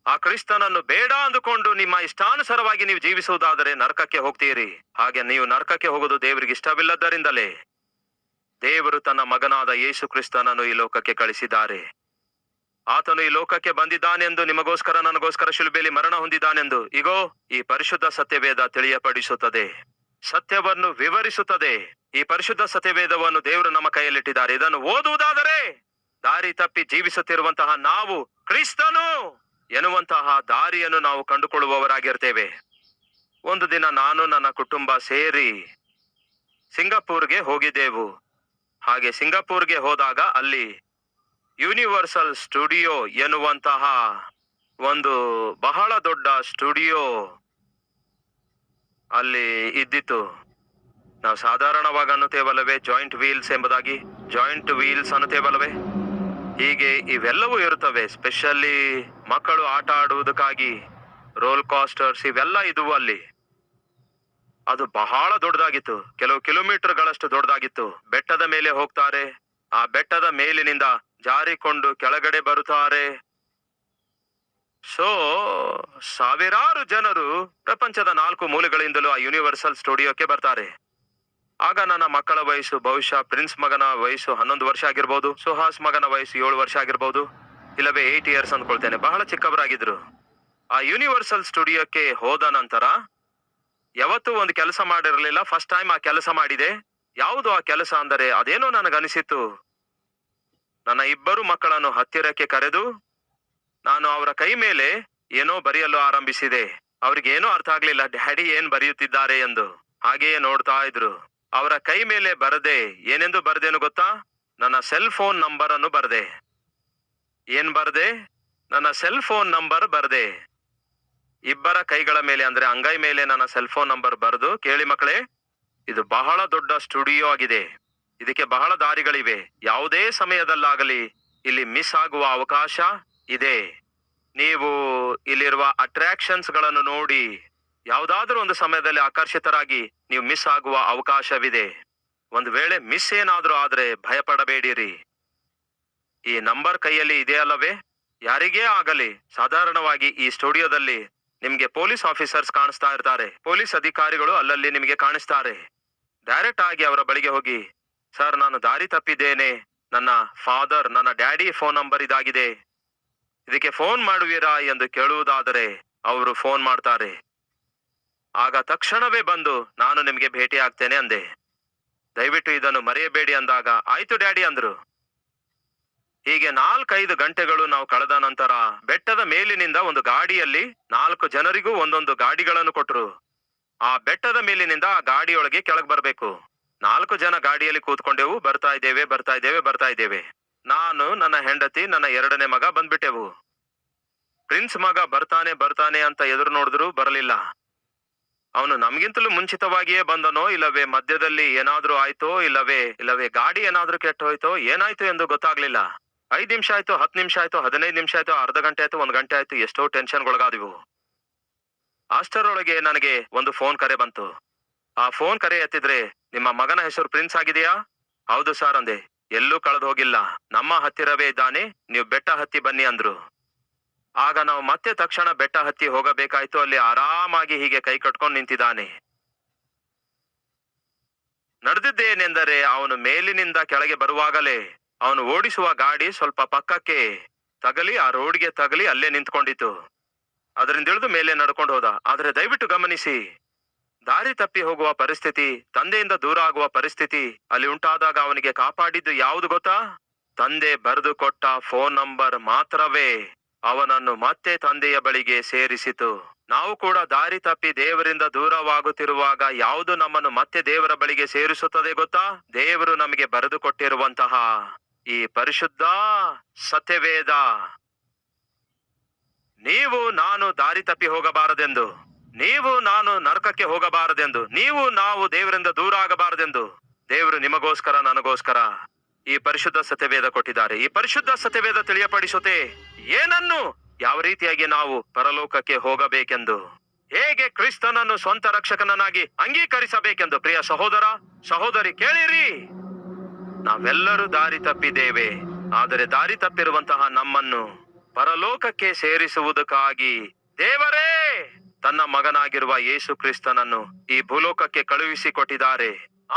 ಆ ಕ್ರಿಸ್ತನನ್ನು ಬೇಡ ಅಂದುಕೊಂಡು ನಿಮ್ಮ ಇಷ್ಟಾನುಸಾರವಾಗಿ ನೀವು ಜೀವಿಸುವುದಾದರೆ ನರಕಕ್ಕೆ ಹೋಗ್ತೀರಿ. ಹಾಗೆ ನೀವು ನರಕಕ್ಕೆ ಹೋಗೋದು ದೇವರಿಗೆ ಇಷ್ಟವಿಲ್ಲದರಿಂದಲೇ ದೇವರು ತನ್ನ ಮಗನಾದ ಯೇಸು ಕ್ರಿಸ್ತನನ್ನು ಈ ಲೋಕಕ್ಕೆ ಕಳಿಸಿದ್ದಾರೆ. ಆತನು ಈ ಲೋಕಕ್ಕೆ ಬಂದಿದ್ದಾನೆಂದು, ನಿಮಗೋಸ್ಕರ ನನಗೋಸ್ಕರ ಶಿಲುಬೆಯಲ್ಲಿ ಮರಣ ಹೊಂದಿದ್ದಾನೆಂದು ಇಗೋ ಈ ಪರಿಶುದ್ಧ ಸತ್ಯವೇದ ತಿಳಿಯಪಡಿಸುತ್ತದೆ, ಸತ್ಯವನ್ನು ವಿವರಿಸುತ್ತದೆ. ಈ ಪರಿಶುದ್ಧ ಸತ್ಯವೇದವನ್ನು ದೇವರು ನಮ್ಮ ಕೈಯಲ್ಲಿಟ್ಟಿದ್ದಾರೆ. ಇದನ್ನು ಓದುವುದಾದರೆ ದಾರಿ ತಪ್ಪಿ ಜೀವಿಸುತ್ತಿರುವಂತಹ ನಾವು ಕ್ರಿಸ್ತನು ಎನ್ನುವಂತಹ ದಾರಿಯನ್ನು ನಾವು ಕಂಡುಕೊಳ್ಳುವವರಾಗಿರ್ತೇವೆ. ಒಂದು ದಿನ ನಾನು ನನ್ನ ಕುಟುಂಬ ಸೇರಿ ಸಿಂಗಾಪುರ್ಗೆ ಹೋಗಿದ್ದೆವು. ಹಾಗೆ ಸಿಂಗಾಪುರ್ಗೆ ಹೋದಾಗ ಅಲ್ಲಿ ಯೂನಿವರ್ಸಲ್ ಸ್ಟುಡಿಯೋ ಎನ್ನುವಂತಹ ಒಂದು ಬಹಳ ದೊಡ್ಡ ಸ್ಟುಡಿಯೋ ಅಲ್ಲಿ ಇದ್ದಿತ್ತು. ನಾವು ಸಾಧಾರಣವಾಗಿ ಅನ್ನುತ್ತೇವಲ್ಲವೇ ಜಾಯಿಂಟ್ ವೀಲ್ಸ್ ಎಂಬುದಾಗಿ, ಜಾಯಿಂಟ್ ವೀಲ್ಸ್ ಅನ್ನುತ್ತೇವಲ್ಲವೇ, ಹೀಗೆ ಇವೆಲ್ಲವೂ ಇರುತ್ತವೆ. ಸ್ಪೆಷಲಿ ಮಕ್ಕಳು ಆಟ ಆಡುವುದಕ್ಕಾಗಿ ರೋಲ್ ಕಾಸ್ಟರ್ಸ್ ಇವೆಲ್ಲ ಇದುವು ಅಲ್ಲಿ. ಅದು ಬಹಳ ದೊಡ್ಡದಾಗಿತ್ತು, ಕೆಲವು ಕಿಲೋಮೀಟರ್ಗಳಷ್ಟು ದೊಡ್ಡದಾಗಿತ್ತು. ಬೆಟ್ಟದ ಮೇಲೆ ಹೋಗ್ತಾರೆ, ಆ ಬೆಟ್ಟದ ಮೇಲಿನಿಂದ ಜಾರಿಕೊಂಡು ಕೆಳಗಡೆ ಬರುತ್ತಾರೆ. ಸಾವಿರಾರು ಜನರು ಪ್ರಪಂಚದ 4 ಮೂಲೆಗಳಿಂದಲೂ ಆ ಯೂನಿವರ್ಸಲ್ ಸ್ಟುಡಿಯೋಕ್ಕೆ ಬರ್ತಾರೆ. ಆಗ ನನ್ನ ಮಕ್ಕಳ ವಯಸ್ಸು ಬಹುಶಃ ಪ್ರಿನ್ಸ್ ಮಗನ ವಯಸ್ಸು 11 ವರ್ಷ ಆಗಿರ್ಬೋದು, ಸುಹಾಸ್ ಮಗನ ವಯಸ್ಸು 7 ವರ್ಷ ಆಗಿರ್ಬೋದು, ಇಲ್ಲವೇ 8 ಇಯರ್ಸ್ ಅಂದ್ಕೊಳ್ತೇನೆ. ಬಹಳ ಚಿಕ್ಕವರಾಗಿದ್ರು. ಆ ಯೂನಿವರ್ಸಲ್ ಸ್ಟುಡಿಯೋಕ್ಕೆ ಹೋದ ನಂತರ ಯಾವತ್ತೂ ಒಂದು ಕೆಲಸ ಮಾಡಿರಲಿಲ್ಲ. ಫಸ್ಟ್ ಟೈಮ್ ಆ ಕೆಲಸ ಮಾಡಿದೆ. ಯಾವುದು ಆ ಕೆಲಸ ಅಂದರೆ, ಅದೇನೋ ನನಗನಿಸಿತ್ತು. ನನ್ನ 2 ಮಕ್ಕಳನ್ನು ಹತ್ತಿರಕ್ಕೆ ಕರೆದು ನಾನು ಅವರ ಕೈ ಮೇಲೆ ಏನೋ ಬರೆಯಲು ಆರಂಭಿಸಿದೆ. ಅವ್ರಿಗೇನೋ ಅರ್ಥ ಆಗ್ಲಿಲ್ಲ, ಡ್ಯಾಡಿ ಏನ್ ಬರೆಯುತ್ತಿದ್ದಾರೆ ಎಂದು. ಹಾಗೆಯೇ ನೋಡ್ತಾ ಇದ್ರು. ಅವರ ಕೈ ಮೇಲೆ ಬರದೆ ಏನೆಂದು ಬರ್ದೇನು ಗೊತ್ತಾ? ನನ್ನ ಸೆಲ್ ಫೋನ್ ನಂಬರ್ ಅನ್ನು ಬರ್ದೆ. ಏನ್ ಬರ್ದೆ? ನನ್ನ ಸೆಲ್ ಫೋನ್ ನಂಬರ್ ಬರ್ದೆ. 2 ಕೈಗಳ ಮೇಲೆ ಅಂದ್ರೆ ಅಂಗೈ ಮೇಲೆ ನನ್ನ ಸೆಲ್ ಫೋನ್ ನಂಬರ್ ಬರೆದು, ಕೇಳಿ ಮಕ್ಕಳೇ, ಇದು ಬಹಳ ದೊಡ್ಡ ಸ್ಟುಡಿಯೋ ಆಗಿದೆ, ಇದಕ್ಕೆ ಬಹಳ ದಾರಿಗಳಿವೆ. ಯಾವುದೇ ಸಮಯದಲ್ಲಾಗಲಿ ಇಲ್ಲಿ ಮಿಸ್ ಆಗುವ ಅವಕಾಶ ಇದೆ. ನೀವು ಇಲ್ಲಿರುವ ಅಟ್ರಾಕ್ಷನ್ಸ್ ಗಳನ್ನು ನೋಡಿ ಯಾವುದಾದ್ರೂ ಒಂದು ಸಮಯದಲ್ಲಿ ಆಕರ್ಷಿತರಾಗಿ ನೀವು ಮಿಸ್ ಆಗುವ ಅವಕಾಶವಿದೆ. ಒಂದು ವೇಳೆ ಮಿಸ್ ಏನಾದ್ರೂ ಆದ್ರೆ ಭಯಪಡಬೇಡಿರಿ. ಈ ನಂಬರ್ ಕೈಯಲ್ಲಿ ಇದೆಯಲ್ಲವೇ? ಯಾರಿಗೇ ಆಗಲಿ, ಸಾಧಾರಣವಾಗಿ ಈ ಸ್ಟುಡಿಯೋದಲ್ಲಿ ನಿಮ್ಗೆ ಪೊಲೀಸ್ ಆಫೀಸರ್ಸ್ ಕಾಣಿಸ್ತಾ ಇರ್ತಾರೆ, ಪೊಲೀಸ್ ಅಧಿಕಾರಿಗಳು ಅಲ್ಲಲ್ಲಿ ನಿಮಗೆ ಕಾಣಿಸ್ತಾರೆ. ಡೈರೆಕ್ಟ್ ಆಗಿ ಅವರ ಬಳಿಗೆ ಹೋಗಿ, ಸರ್ ನಾನು ದಾರಿ ತಪ್ಪಿದ್ದೇನೆ, ನನ್ನ ಫಾದರ್, ನನ್ನ ಡ್ಯಾಡಿ ಫೋನ್ ನಂಬರ್ ಇದಾಗಿದೆ, ಇದಕ್ಕೆ ಫೋನ್ ಮಾಡುವಿರಾ ಎಂದು ಕೇಳುವುದಾದರೆ ಅವರು ಫೋನ್ ಮಾಡ್ತಾರೆ. ಆಗ ತಕ್ಷಣವೇ ಬಂದು ನಾನು ನಿಮಗೆ ಭೇಟಿ ಆಗ್ತೇನೆ ಅಂದೆ. ದಯವಿಟ್ಟು ಇದನ್ನು ಮರೆಯಬೇಡಿ ಅಂದಾಗ, ಆಯ್ತು ಡ್ಯಾಡಿ ಅಂದ್ರು. ಹೀಗೆ 4-5 ಗಂಟೆಗಳು ನಾವು ಕಳೆದ ನಂತರ ಬೆಟ್ಟದ ಮೇಲಿನಿಂದ ಒಂದು ಗಾಡಿಯಲ್ಲಿ 4 ಜನರಿಗೂ ಒಂದೊಂದು ಗಾಡಿಗಳನ್ನು ಕೊಟ್ರು. ಆ ಬೆಟ್ಟದ ಮೇಲಿನಿಂದ ಆ ಗಾಡಿಯೊಳಗೆ ಕೆಳಗೆ ಬರಬೇಕು. 4 ಜನ ಗಾಡಿಯಲ್ಲಿ ಕೂತ್ಕೊಂಡೆವು. ಬರ್ತಾ ಇದ್ದೇವೆ. ನಾನು, ನನ್ನ ಹೆಂಡತಿ, ನನ್ನ 2ನೇ ಮಗ ಬಂದ್ಬಿಟ್ಟೆವು. ಪ್ರಿನ್ಸ್ ಮಗ ಬರ್ತಾನೆ ಅಂತ ಎದುರು ನೋಡಿದ್ರು, ಬರಲಿಲ್ಲ. ಅವನು ನಮ್ಗಿಂತಲೂ ಮುಂಚಿತವಾಗಿಯೇ ಬಂದನೋ, ಇಲ್ಲವೇ ಮಧ್ಯದಲ್ಲಿ ಏನಾದ್ರೂ ಆಯ್ತೋ, ಇಲ್ಲವೇ ಗಾಡಿ ಏನಾದ್ರೂ ಕೆಟ್ಟ ಹೋಯ್ತೋ, ಏನಾಯ್ತು ಎಂದು ಗೊತ್ತಾಗ್ಲಿಲ್ಲ. 5 ನಿಮಿಷ ಆಯ್ತು, 10 ನಿಮಿಷ ಆಯ್ತು, 15 ನಿಮಿಷ ಆಯ್ತು, ಅರ್ಧ ಗಂಟೆ ಆಯ್ತು, 1 ಗಂಟೆ ಆಯ್ತು. ಎಷ್ಟೋ ಟೆನ್ಷನ್ಗೊಳಗಾದೆವು. ಅಷ್ಟರೊಳಗೆ ನನಗೆ ಒಂದು ಫೋನ್ ಕರೆ ಬಂತು. ಆ ಫೋನ್ ಕರೆ ಎತ್ತಿದ್ರೆ, ನಿಮ್ಮ ಮಗನ ಹೆಸರು ಪ್ರಿನ್ಸ್ ಆಗಿದೆಯಾ? ಹೌದು ಸರ್ ಅಂದೆ. ಎಲ್ಲೂ ಕಳೆದು ಹೋಗಿಲ್ಲ, ನಮ್ಮ ಹತ್ತಿರವೇ ಇದ್ದಾನೆ, ನೀವು ಬೆಟ್ಟ ಹತ್ತಿ ಬನ್ನಿ ಅಂದ್ರು. ಆಗ ನಾವು ಮತ್ತೆ ತಕ್ಷಣ ಬೆಟ್ಟ ಹತ್ತಿ ಹೋಗಬೇಕಾಯ್ತು. ಅಲ್ಲಿ ಆರಾಮಾಗಿ ಹೀಗೆ ಕೈ ಕಟ್ಕೊಂಡು ನಿಂತಿದ್ದಾನೆ. ನಡೆದಿದ್ದೇನೆಂದರೆ, ಅವನು ಮೇಲಿನಿಂದ ಕೆಳಗೆ ಬರುವಾಗಲೇ ಅವನು ಓಡಿಸುವ ಗಾಡಿ ಸ್ವಲ್ಪ ಪಕ್ಕಕ್ಕೆ ತಗಲಿ, ಆ ರೋಡ್ಗೆ ತಗಲಿ ಅಲ್ಲೇ ನಿಂತ್ಕೊಂಡಿತ್ತು. ಅದರಿಂದ ಇಳಿದು ಮೇಲೆ ನಡ್ಕೊಂಡು ಹೋದ. ಆದ್ರೆ ದಯವಿಟ್ಟು ಗಮನಿಸಿ, ದಾರಿ ತಪ್ಪಿ ಹೋಗುವ ಪರಿಸ್ಥಿತಿ, ತಂದೆಯಿಂದ ದೂರ ಆಗುವ ಪರಿಸ್ಥಿತಿ ಅಲ್ಲಿ ಉಂಟಾದಾಗ ಅವನಿಗೆ ಕಾಪಾಡಿದ್ದು ಯಾವುದು ಗೊತ್ತಾ? ತಂದೆ ಬರೆದು ಕೊಟ್ಟ ಫೋನ್ ನಂಬರ್ ಮಾತ್ರವೇ ಅವನನ್ನು ಮತ್ತೆ ತಂದೆಯ ಬಳಿಗೆ ಸೇರಿಸಿತು. ನಾವು ಕೂಡ ದಾರಿ ತಪ್ಪಿ ದೇವರಿಂದ ದೂರವಾಗುತ್ತಿರುವಾಗ ಯಾವುದು ನಮ್ಮನ್ನು ಮತ್ತೆ ದೇವರ ಬಳಿಗೆ ಸೇರಿಸುತ್ತದೆ ಗೊತ್ತಾ? ದೇವರು ನಮಗೆ ಬರೆದು ಕೊಟ್ಟಿರುವಂತಹ ಈ ಪರಿಶುದ್ಧ ಸತ್ಯವೇದ. ನೀವು ನಾನು ದಾರಿ ತಪ್ಪಿ ಹೋಗಬಾರದೆಂದು, ನೀವು ನಾನು ನರಕಕ್ಕೆ ಹೋಗಬಾರದೆಂದು, ನಾವು ದೇವರಿಂದ ದೂರ ಆಗಬಾರದೆಂದು ದೇವರು ನಿಮಗೋಸ್ಕರ ನನಗೋಸ್ಕರ ಈ ಪರಿಶುದ್ಧ ಸತ್ಯವೇದ ಕೊಟ್ಟಿದ್ದಾರೆ. ಈ ಪರಿಶುದ್ಧ ಸತ್ಯವೇದ ತಿಳಿಯಪಡಿಸುತ್ತೆ ಏನನ್ನು, ಯಾವ ರೀತಿಯಾಗಿ ನಾವು ಪರಲೋಕಕ್ಕೆ ಹೋಗಬೇಕೆಂದು, ಹೇಗೆ ಕ್ರಿಸ್ತನನ್ನು ಸ್ವಂತ ರಕ್ಷಕನನ್ನಾಗಿ ಅಂಗೀಕರಿಸಬೇಕೆಂದು. ಪ್ರಿಯ ಸಹೋದರ ಸಹೋದರಿ, ಕೇಳಿರಿ, ನಾವೆಲ್ಲರೂ ದಾರಿ ತಪ್ಪಿದ್ದೇವೆ. ಆದರೆ ದಾರಿ ತಪ್ಪಿರುವಂತಹ ನಮ್ಮನ್ನು ಪರಲೋಕಕ್ಕೆ ಸೇರಿಸುವುದಕ್ಕಾಗಿ ದೇವರೇ ತನ್ನ ಮಗನಾಗಿರುವ ಯೇಸು ಕ್ರಿಸ್ತನನ್ನು ಈ ಭೂಲೋಕಕ್ಕೆ ಕಳುಹಿಸಿಕೊಟ್ಟಿದ್ದಾರೆ.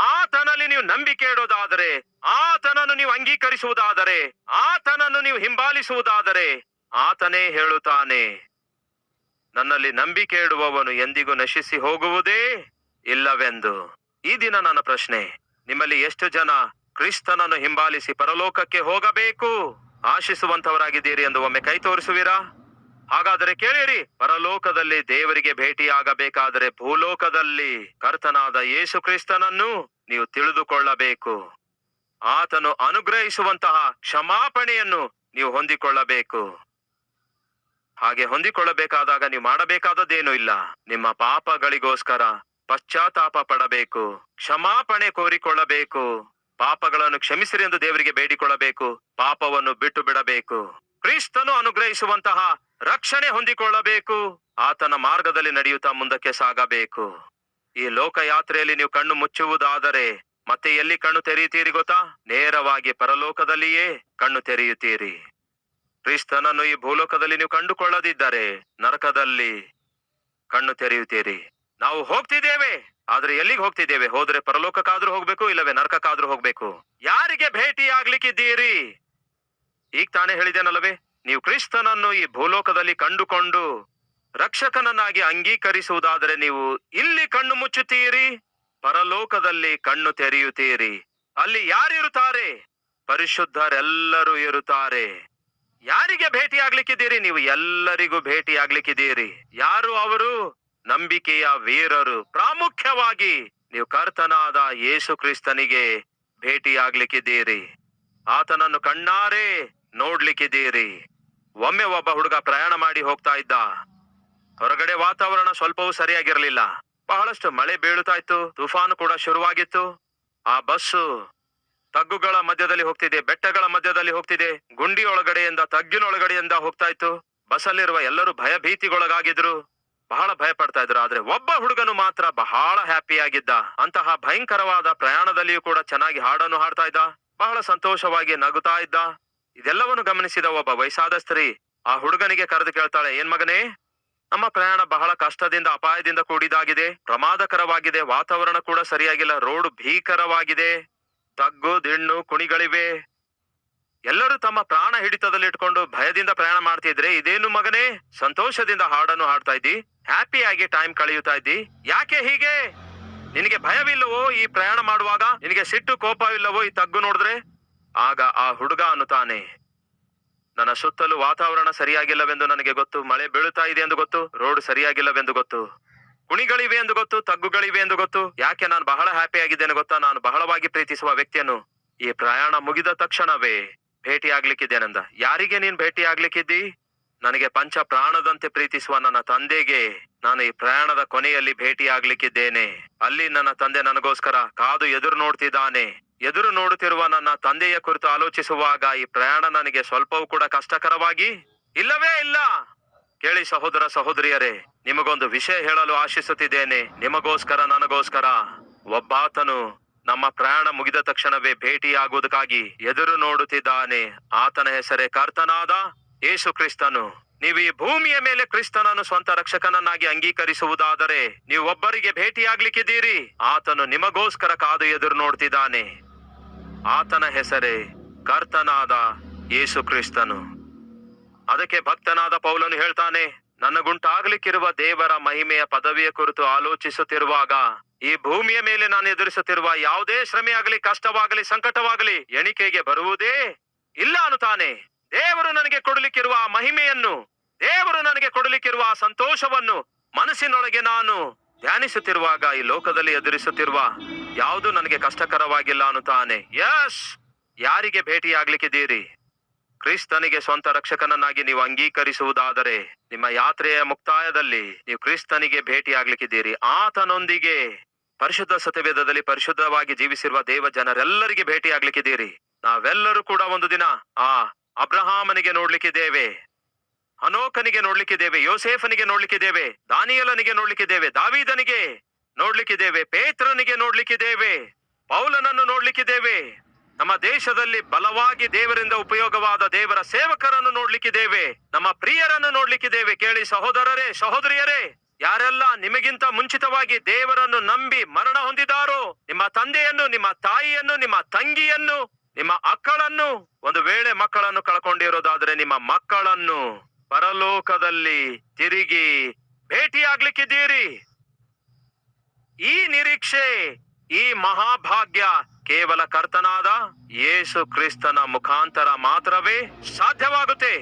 ಆತನಲ್ಲಿ ನೀವು ನಂಬಿಕೆ ಇಡೋದಾದರೆ, ಆತನನ್ನು ನೀವು ಅಂಗೀಕರಿಸುವುದಾದರೆ, ಆತನನ್ನು ನೀವು ಹಿಂಬಾಲಿಸುವುದಾದರೆ, ಆತನೇ ಹೇಳುತ್ತಾನೆ, ನನ್ನಲ್ಲಿ ನಂಬಿಕೆ ಇಡುವವನು ಎಂದಿಗೂ ನಶಿಸಿ ಹೋಗುವುದೇ ಇಲ್ಲವೆಂದು. ಈ ದಿನ ನನ್ನ ಪ್ರಶ್ನೆ, ನಿಮ್ಮಲ್ಲಿ ಎಷ್ಟು ಜನ ಕ್ರಿಸ್ತನನ್ನು ಹಿಂಬಾಲಿಸಿ ಪರಲೋಕಕ್ಕೆ ಹೋಗಬೇಕು ಆಶಿಸುವಂತವರಾಗಿದ್ದೀರಿ ಎಂದು ಒಮ್ಮೆ ಕೈ ತೋರಿಸುವಿರಾ? ಹಾಗಾದರೆ ಕೇಳಿರಿ, ಪರಲೋಕದಲ್ಲಿ ದೇವರಿಗೆ ಭೇಟಿಯಾಗಬೇಕಾದರೆ ಭೂಲೋಕದಲ್ಲಿ ಕರ್ತನಾದ ಯೇಸು ಕ್ರಿಸ್ತನನ್ನು ನೀವು ತಿಳಿದುಕೊಳ್ಳಬೇಕು. ಆತನು ಅನುಗ್ರಹಿಸುವಂತಹ ಕ್ಷಮಾಪಣೆಯನ್ನು ನೀವು ಹೊಂದಿಕೊಳ್ಳಬೇಕು. ಹಾಗೆ ಹೊಂದಿಕೊಳ್ಳಬೇಕಾದಾಗ ನೀವು ಮಾಡಬೇಕಾದದ್ದೇನೂ ಇಲ್ಲ. ನಿಮ್ಮ ಪಾಪಗಳಿಗೋಸ್ಕರ ಪಶ್ಚಾತ್ತಾಪ ಪಡಬೇಕು, ಕ್ಷಮಾಪಣೆ ಕೋರಿಕೊಳ್ಳಬೇಕು, ಪಾಪಗಳನ್ನು ಕ್ಷಮಿಸಿರಿ ಎಂದು ದೇವರಿಗೆ ಬೇಡಿಕೊಳ್ಳಬೇಕು, ಪಾಪವನ್ನು ಬಿಟ್ಟು ಬಿಡಬೇಕು, ಕ್ರಿಸ್ತನು ಅನುಗ್ರಹಿಸುವಂತಹ ರಕ್ಷಣೆ ಹೊಂದಿಕೊಳ್ಳಬೇಕು, ಆತನ ಮಾರ್ಗದಲ್ಲಿ ನಡೆಯುತ್ತಾ ಮುಂದಕ್ಕೆ ಸಾಗಬೇಕು. ಈ ಲೋಕಯಾತ್ರೆಯಲ್ಲಿ ನೀವು ಕಣ್ಣು ಮುಚ್ಚುವುದಾದರೆ ಮತ್ತೆ ಎಲ್ಲಿ ಕಣ್ಣು ತೆರೆಯುತ್ತೀರಿ ಗೊತ್ತಾ? ನೇರವಾಗಿ ಪರಲೋಕದಲ್ಲಿಯೇ ಕಣ್ಣು ತೆರೆಯುತ್ತೀರಿ. ಕ್ರಿಸ್ತನನ್ನು ಈ ಭೂಲೋಕದಲ್ಲಿ ನೀವು ಕಂಡುಕೊಳ್ಳದಿದ್ದರೆ ನರಕದಲ್ಲಿ ಕಣ್ಣು ತೆರೆಯುತ್ತೀರಿ. ನಾವು ಹೋಗ್ತಿದ್ದೇವೆ, ಆದ್ರೆ ಎಲ್ಲಿಗೆ ಹೋಗ್ತಿದ್ದೇವೆ? ಹೋದ್ರೆ ಪರಲೋಕಕ್ಕಾದ್ರೂ ಹೋಗ್ಬೇಕು, ಇಲ್ಲವೇ ನರಕಕ್ಕಾದ್ರೂ ಹೋಗ್ಬೇಕು. ಯಾರಿಗೆ ಭೇಟಿ ಆಗ್ಲಿಕ್ಕಿದ್ದೀರಿ? ಈಗ ತಾನೇ ಹೇಳಿದ್ದೇನಲ್ಲವೇ, ನೀವು ಕ್ರಿಸ್ತನನ್ನು ಈ ಭೂಲೋಕದಲ್ಲಿ ಕಂಡುಕೊಂಡು ರಕ್ಷಕನನ್ನಾಗಿ ಅಂಗೀಕರಿಸುವುದಾದರೆ ನೀವು ಇಲ್ಲಿ ಕಣ್ಣು ಮುಚ್ಚುತ್ತೀರಿ, ಪರಲೋಕದಲ್ಲಿ ಕಣ್ಣು ತೆರೆಯುತ್ತೀರಿ. ಅಲ್ಲಿ ಯಾರಿರುತ್ತಾರೆ? ಪರಿಶುದ್ಧರೆಲ್ಲರೂ ಇರುತ್ತಾರೆ. ಯಾರಿಗೆ ಭೇಟಿ ಆಗ್ಲಿಕ್ಕಿದ್ದೀರಿ? ನೀವು ಎಲ್ಲರಿಗೂ ಭೇಟಿ ಆಗ್ಲಿಕ್ಕಿದ್ದೀರಿ. ಯಾರು ಅವರು? ನಂಬಿಕೆಯ ವೀರರು. ಪ್ರಾಮುಖ್ಯವಾಗಿ ನೀವು ಕರ್ತನಾದ ಯೇಸು ಕ್ರಿಸ್ತನಿಗೆ ಭೇಟಿ ಆಗ್ಲಿಕ್ಕಿದ್ದೀರಿ. ಆತನನ್ನು ಕಣ್ಣಾರೆ ನೋಡ್ಲಿಕ್ಕಿದ್ದೀರಿ. ಒಮ್ಮೆ ಒಬ್ಬ ಹುಡುಗ ಪ್ರಯಾಣ ಮಾಡಿ ಹೋಗ್ತಾ ಇದ್ದ. ಹೊರಗಡೆ ವಾತಾವರಣ ಸ್ವಲ್ಪವೂ ಸರಿಯಾಗಿರ್ಲಿಲ್ಲ. ಬಹಳಷ್ಟು ಮಳೆ ಬೀಳುತ್ತಾ ಇತ್ತು, ತುಫಾನು ಕೂಡ ಶುರುವಾಗಿತ್ತು. ಆ ಬಸ್ಸು ತಗ್ಗುಗಳ ಮಧ್ಯದಲ್ಲಿ ಹೋಗ್ತಿದೆ, ಬೆಟ್ಟಗಳ ಮಧ್ಯದಲ್ಲಿ ಹೋಗ್ತಿದೆ, ಗುಂಡಿ ಒಳಗಡೆಯಿಂದ ತಗ್ಗಿನೊಳಗಡೆಯಿಂದ ಹೋಗ್ತಾ ಇತ್ತು. ಬಸ್ಸಲ್ಲಿರುವ ಎಲ್ಲರೂ ಭಯಭೀತಿಗೊಳಗಾಗಿದ್ರು, ಬಹಳ ಭಯ ಪಡ್ತಾ ಇದ್ರು. ಆದ್ರೆ ಒಬ್ಬ ಹುಡುಗನು ಮಾತ್ರ ಬಹಳ ಹ್ಯಾಪಿಯಾಗಿದ್ದ. ಅಂತಹ ಭಯಂಕರವಾದ ಪ್ರಯಾಣದಲ್ಲಿಯೂ ಕೂಡ ಚೆನ್ನಾಗಿ ಹಾಡನ್ನು ಹಾಡ್ತಾ ಇದ್ದ, ಬಹಳ ಸಂತೋಷವಾಗಿ ನಗುತ್ತಾ ಇದ್ದ. ಇದೆಲ್ಲವನ್ನು ಗಮನಿಸಿದ ಒಬ್ಬ ವಯಸ್ಸಾದ ಸ್ತ್ರೀ ಆ ಹುಡುಗನಿಗೆ ಕರೆದು ಕೇಳ್ತಾಳೆ, ಏನ್ ಮಗನೇ, ನಮ್ಮ ಪ್ರಯಾಣ ಬಹಳ ಕಷ್ಟದಿಂದ ಅಪಾಯದಿಂದ ಕೂಡಿದಾಗಿದೆ, ಪ್ರಮಾದಕರವಾಗಿದೆ, ವಾತಾವರಣ ಕೂಡ ಸರಿಯಾಗಿಲ್ಲ, ರೋಡ್ ಭೀಕರವಾಗಿದೆ, ತಗ್ಗು ದಿಣ್ಣು ಕುಣಿಗಳಿವೆ, ಎಲ್ಲರೂ ತಮ್ಮ ಪ್ರಾಣ ಹಿಡಿತದಲ್ಲಿ ಇಟ್ಕೊಂಡು ಭಯದಿಂದ ಪ್ರಯಾಣ ಮಾಡ್ತಿದ್ರೆ, ಇದೇನು ಮಗನೇ ಸಂತೋಷದಿಂದ ಹಾಡನ್ನು ಹಾಡ್ತಾ ಇದ್ದಿ, ಹ್ಯಾಪಿಯಾಗಿ ಟೈಮ್ ಕಳೆಯುತ್ತಾ ಇದ್ದಿ, ಯಾಕೆ ಹೀಗೆ? ನಿನಗೆ ಭಯವಿಲ್ಲವೋ ಈ ಪ್ರಯಾಣ ಮಾಡುವಾಗ? ನಿನಗೆ ಸಿಟ್ಟು ಕೋಪವಿಲ್ಲವೋ ಈ ತಗ್ಗು ನೋಡಿದ್ರೆ? ಆಗ ಆ ಹುಡುಗ ಅನ್ನುತ್ತಾನೆ, ನನ್ನ ಸುತ್ತಲೂ ವಾತಾವರಣ ಸರಿಯಾಗಿಲ್ಲವೆಂದು ನನಗೆ ಗೊತ್ತು, ಮಳೆ ಬೀಳುತ್ತಾ ಇದೆ ಎಂದು ಗೊತ್ತು, ರೋಡ್ ಸರಿಯಾಗಿಲ್ಲವೆಂದು ಗೊತ್ತು, ಕುಣಿಗಳಿವೆ ಎಂದು ಗೊತ್ತು, ತಗ್ಗುಗಳಿವೆ ಎಂದು ಗೊತ್ತು. ಯಾಕೆ ನಾನು ಬಹಳ ಹ್ಯಾಪಿ ಆಗಿದ್ದೇನೆ ಗೊತ್ತಾ? ನಾನು ಬಹಳವಾಗಿ ಪ್ರೀತಿಸುವ ವ್ಯಕ್ತಿಯನ್ನು ಈ ಪ್ರಯಾಣ ಮುಗಿದ ತಕ್ಷಣವೇ ಭೇಟಿ ಆಗ್ಲಿಕ್ಕಿದ್ದೇನೆಂದ. ಯಾರಿಗೆ ನೀನ್ ಭೇಟಿ ಆಗ್ಲಿಕ್ಕಿದ್ದಿ? ನನಗೆ ಪಂಚ ಪ್ರಾಣದಂತೆ ಪ್ರೀತಿಸುವ ನನ್ನ ತಂದೆಗೆ ನಾನು ಈ ಪ್ರಯಾಣದ ಕೊನೆಯಲ್ಲಿ ಭೇಟಿ ಆಗ್ಲಿಕ್ಕಿದ್ದೇನೆ. ಅಲ್ಲಿ ನನ್ನ ತಂದೆ ನನಗೋಸ್ಕರ ಕಾದು ಎದುರು ನೋಡ್ತಿದ್ದಾನೆ. ಎದುರು ನೋಡುತ್ತಿರುವ ನನ್ನ ತಂದೆಯ ಕುರಿತು ಆಲೋಚಿಸುವಾಗ ಈ ಪ್ರಯಾಣ ನನಗೆ ಸ್ವಲ್ಪವೂ ಕೂಡ ಕಷ್ಟಕರವಾಗಿ ಇಲ್ಲವೇ ಇಲ್ಲ. ಕೇಳಿ ಸಹೋದರ ಸಹೋದರಿಯರೇ, ನಿಮಗೊಂದು ವಿಷಯ ಹೇಳಲು ಆಶಿಸುತ್ತಿದ್ದೇನೆ. ನಿಮಗೋಸ್ಕರ ನನಗೋಸ್ಕರ ಒಬ್ಬಾತನು ನಮ್ಮ ಪ್ರಯಾಣ ಮುಗಿದ ತಕ್ಷಣವೇ ಭೇಟಿಯಾಗುವುದಕ್ಕಾಗಿ ಎದುರು ನೋಡುತ್ತಿದ್ದಾನೆ. ಆತನ ಹೆಸರೇ ಕರ್ತನಾದ ಯೇಸು ಕ್ರಿಸ್ತನು. ನೀವು ಈ ಭೂಮಿಯ ಮೇಲೆ ಕ್ರಿಸ್ತನನ್ನು ಸ್ವಂತ ರಕ್ಷಕನನ್ನಾಗಿ ಅಂಗೀಕರಿಸುವುದಾದರೆ ನೀವು ಒಬ್ಬರಿಗೆ ಭೇಟಿಯಾಗ್ಲಿಕ್ಕಿದ್ದೀರಿ. ಆತನು ನಿಮಗೋಸ್ಕರ ಕಾದು ಎದುರು ನೋಡ್ತಿದ್ದಾನೆ. ಆತನ ಹೆಸರೇ ಕರ್ತನಾದ ಯೇಸು ಕ್ರಿಸ್ತನು. ಅದಕ್ಕೆ ಭಕ್ತನಾದ ಪೌಲನು ಹೇಳ್ತಾನೆ, ನನಗುಂಟಾಗ್ಲಿಕ್ಕಿರುವ ದೇವರ ಮಹಿಮೆಯ ಪದವಿಯ ಕುರಿತು ಆಲೋಚಿಸುತ್ತಿರುವಾಗ, ಈ ಭೂಮಿಯ ಮೇಲೆ ನಾನು ಎದುರಿಸುತ್ತಿರುವ ಯಾವುದೇ ಶ್ರಮೆಯಾಗಲಿ, ಕಷ್ಟವಾಗಲಿ, ಸಂಕಟವಾಗಲಿ ಎಣಿಕೆಗೆ ಬರುವುದೇ ಇಲ್ಲ ಅನ್ನುತ್ತಾನೆ. ದೇವರು ನನಗೆ ಕೊಡಲಿಕ್ಕಿರುವ ಆ ಮಹಿಮೆಯನ್ನು, ದೇವರು ನನಗೆ ಕೊಡಲಿಕ್ಕಿರುವ ಆ ಸಂತೋಷವನ್ನು ಮನಸ್ಸಿನೊಳಗೆ ನಾನು ಧ್ಯಾನಿಸುತ್ತಿರುವಾಗ, ಈ ಲೋಕದಲ್ಲಿ ಎದುರಿಸುತ್ತಿರುವ ಯಾವುದು ನನಗೆ ಕಷ್ಟಕರವಾಗಿಲ್ಲ ಅನ್ನುತ್ತಾನೆ. ಯಸ್, ಯಾರಿಗೆ ಭೇಟಿಯಾಗ್ಲಿಕ್ಕಿದ್ದೀರಿ? ಕ್ರಿಸ್ತನಿಗೆ ಸ್ವಂತ ರಕ್ಷಕನನ್ನಾಗಿ ನೀವು ಅಂಗೀಕರಿಸುವುದಾದರೆ, ನಿಮ್ಮ ಯಾತ್ರೆಯ ಮುಕ್ತಾಯದಲ್ಲಿ ನೀವು ಕ್ರಿಸ್ತನಿಗೆ ಭೇಟಿಯಾಗ್ಲಿಕ್ಕಿದ್ದೀರಿ. ಆತನೊಂದಿಗೆ ಪರಿಶುದ್ಧ ಸತ್ಯವೇದದಲ್ಲಿ ಪರಿಶುದ್ಧವಾಗಿ ಜೀವಿಸಿರುವ ದೇವ ಜನರೆಲ್ಲರಿಗೆ ಭೇಟಿಯಾಗ್ಲಿಕ್ಕಿದ್ದೀರಿ. ನಾವೆಲ್ಲರೂ ಕೂಡ ಒಂದು ದಿನ ಆ ಅಬ್ರಹಾಮನಿಗೆ ನೋಡ್ಲಿಕ್ಕಿದ್ದೇವೆ, ಹನೋಕನಿಗೆ ನೋಡ್ಲಿಕ್ಕಿದ್ದೇವೆ, ಯೋಸೇಫನಿಗೆ ನೋಡ್ಲಿಕ್ಕಿದ್ದೇವೆ, ದಾನಿಯೇಲನಿಗೆ ನೋಡ್ಲಿಕ್ಕಿದ್ದೇವೆ, ದಾವೀದನಿಗೆ ನೋಡ್ಲಿಕ್ಕಿದ್ದೇವೆ, ಪೇತ್ರನಿಗೆ ನೋಡ್ಲಿಕ್ಕಿದ್ದೇವೆ, ಪೌಲನನ್ನು ನೋಡ್ಲಿಕ್ಕಿದ್ದೇವೆ. ನಮ್ಮ ದೇಶದಲ್ಲಿ ಬಲವಾಗಿ ದೇವರಿಂದ ಉಪಯೋಗವಾದ ದೇವರ ಸೇವಕರನ್ನು ನೋಡ್ಲಿಕ್ಕಿದ್ದೇವೆ, ನಮ್ಮ ಪ್ರಿಯರನ್ನು ನೋಡ್ಲಿಕ್ಕಿದ್ದೇವೆ. ಕೇಳಿ ಸಹೋದರರೇ, ಸಹೋದರಿಯರೇ, ಯಾರೆಲ್ಲ ನಿಮಗಿಂತ ಮುಂಚಿತವಾಗಿ ದೇವರನ್ನು ನಂಬಿ ಮರಣ ಹೊಂದಿದಾರೋ, ನಿಮ್ಮ ತಂದೆಯನ್ನು, ನಿಮ್ಮ ತಾಯಿಯನ್ನು, ನಿಮ್ಮ ತಂಗಿಯನ್ನು, ನಿಮ್ಮ ಅಕ್ಕಳನ್ನು, ಒಂದು ವೇಳೆ ಮಕ್ಕಳನ್ನು ಕಳ್ಕೊಂಡಿರೋದಾದ್ರೆ ನಿಮ್ಮ ಮಕ್ಕಳನ್ನು ಪರಲೋಕದಲ್ಲಿ ತಿರುಗಿ ಭೇಟಿಯಾಗ್ಲಿಕ್ಕಿದ್ದೀರಿ. ಈ ನಿರೀಕ್ಷೆ, ಈ ಮಹಾಭಾಗ್ಯ ಕೇವಲ ಕರ್ತನಾದ ಯೇಸು ಕ್ರಿಸ್ತನ ಮುಖಾಂತರ ಮಾತ್ರವೇ ಸಾಧ್ಯವಾಗುತ್ತೆ.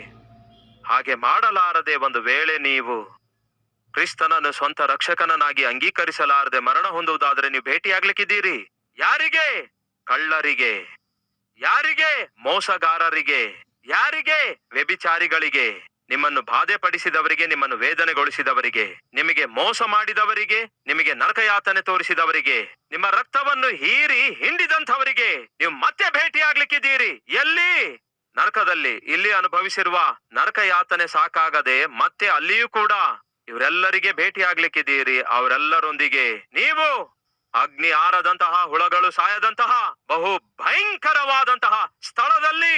ಹಾಗೆ ಮಾಡಲಾರದೆ ಒಂದು ವೇಳೆ ನೀವು ಕ್ರಿಸ್ತನನ್ನು ಸ್ವಂತ ರಕ್ಷಕನನ್ನಾಗಿ ಅಂಗೀಕರಿಸಲಾರದೆ ಮರಣ ಹೊಂದುವುದಾದರೆ ನೀವು ಭೇಟಿಯಾಗ್ಲಿಕ್ಕಿದ್ದೀರಿ. ಯಾರಿಗೆ? ಕಳ್ಳರಿಗೆ, ಯಾರಿಗೆ? ಮೋಸಗಾರರಿಗೆ, ಯಾರಿಗೆ? ವ್ಯಭಿಚಾರಿಗಳಿಗೆ, ನಿಮ್ಮನ್ನು ಬಾಧೆಪಡಿಸಿದವರಿಗೆ, ನಿಮ್ಮನ್ನು ವೇದನೆಗೊಳಿಸಿದವರಿಗೆ, ನಿಮಗೆ ಮೋಸ ಮಾಡಿದವರಿಗೆ, ನಿಮಗೆ ನರಕಯಾತನೆ ತೋರಿಸಿದವರಿಗೆ, ನಿಮ್ಮ ರಕ್ತವನ್ನು ಹೀರಿ ಹಿಂಡಿದಂಥವರಿಗೆ ನೀವು ಮತ್ತೆ ಭೇಟಿಯಾಗ್ಲಿಕ್ಕಿದ್ದೀರಿ. ಎಲ್ಲಿ? ನರಕದಲ್ಲಿ. ಇಲ್ಲಿ ಅನುಭವಿಸಿರುವ ನರಕಯಾತನೆ ಸಾಕಾಗದೆ ಮತ್ತೆ ಅಲ್ಲಿಯೂ ಕೂಡ ಇವರೆಲ್ಲರಿಗೆ ಭೇಟಿಯಾಗ್ಲಿಕ್ಕಿದ್ದೀರಿ. ಅವರೆಲ್ಲರೊಂದಿಗೆ ನೀವು ಅಗ್ನಿ ಆರದಂತಹ, ಹುಳಗಳು ಸಾಯದಂತಹ, ಬಹು ಭಯಂಕರವಾದಂತಹ ಸ್ಥಳದಲ್ಲಿ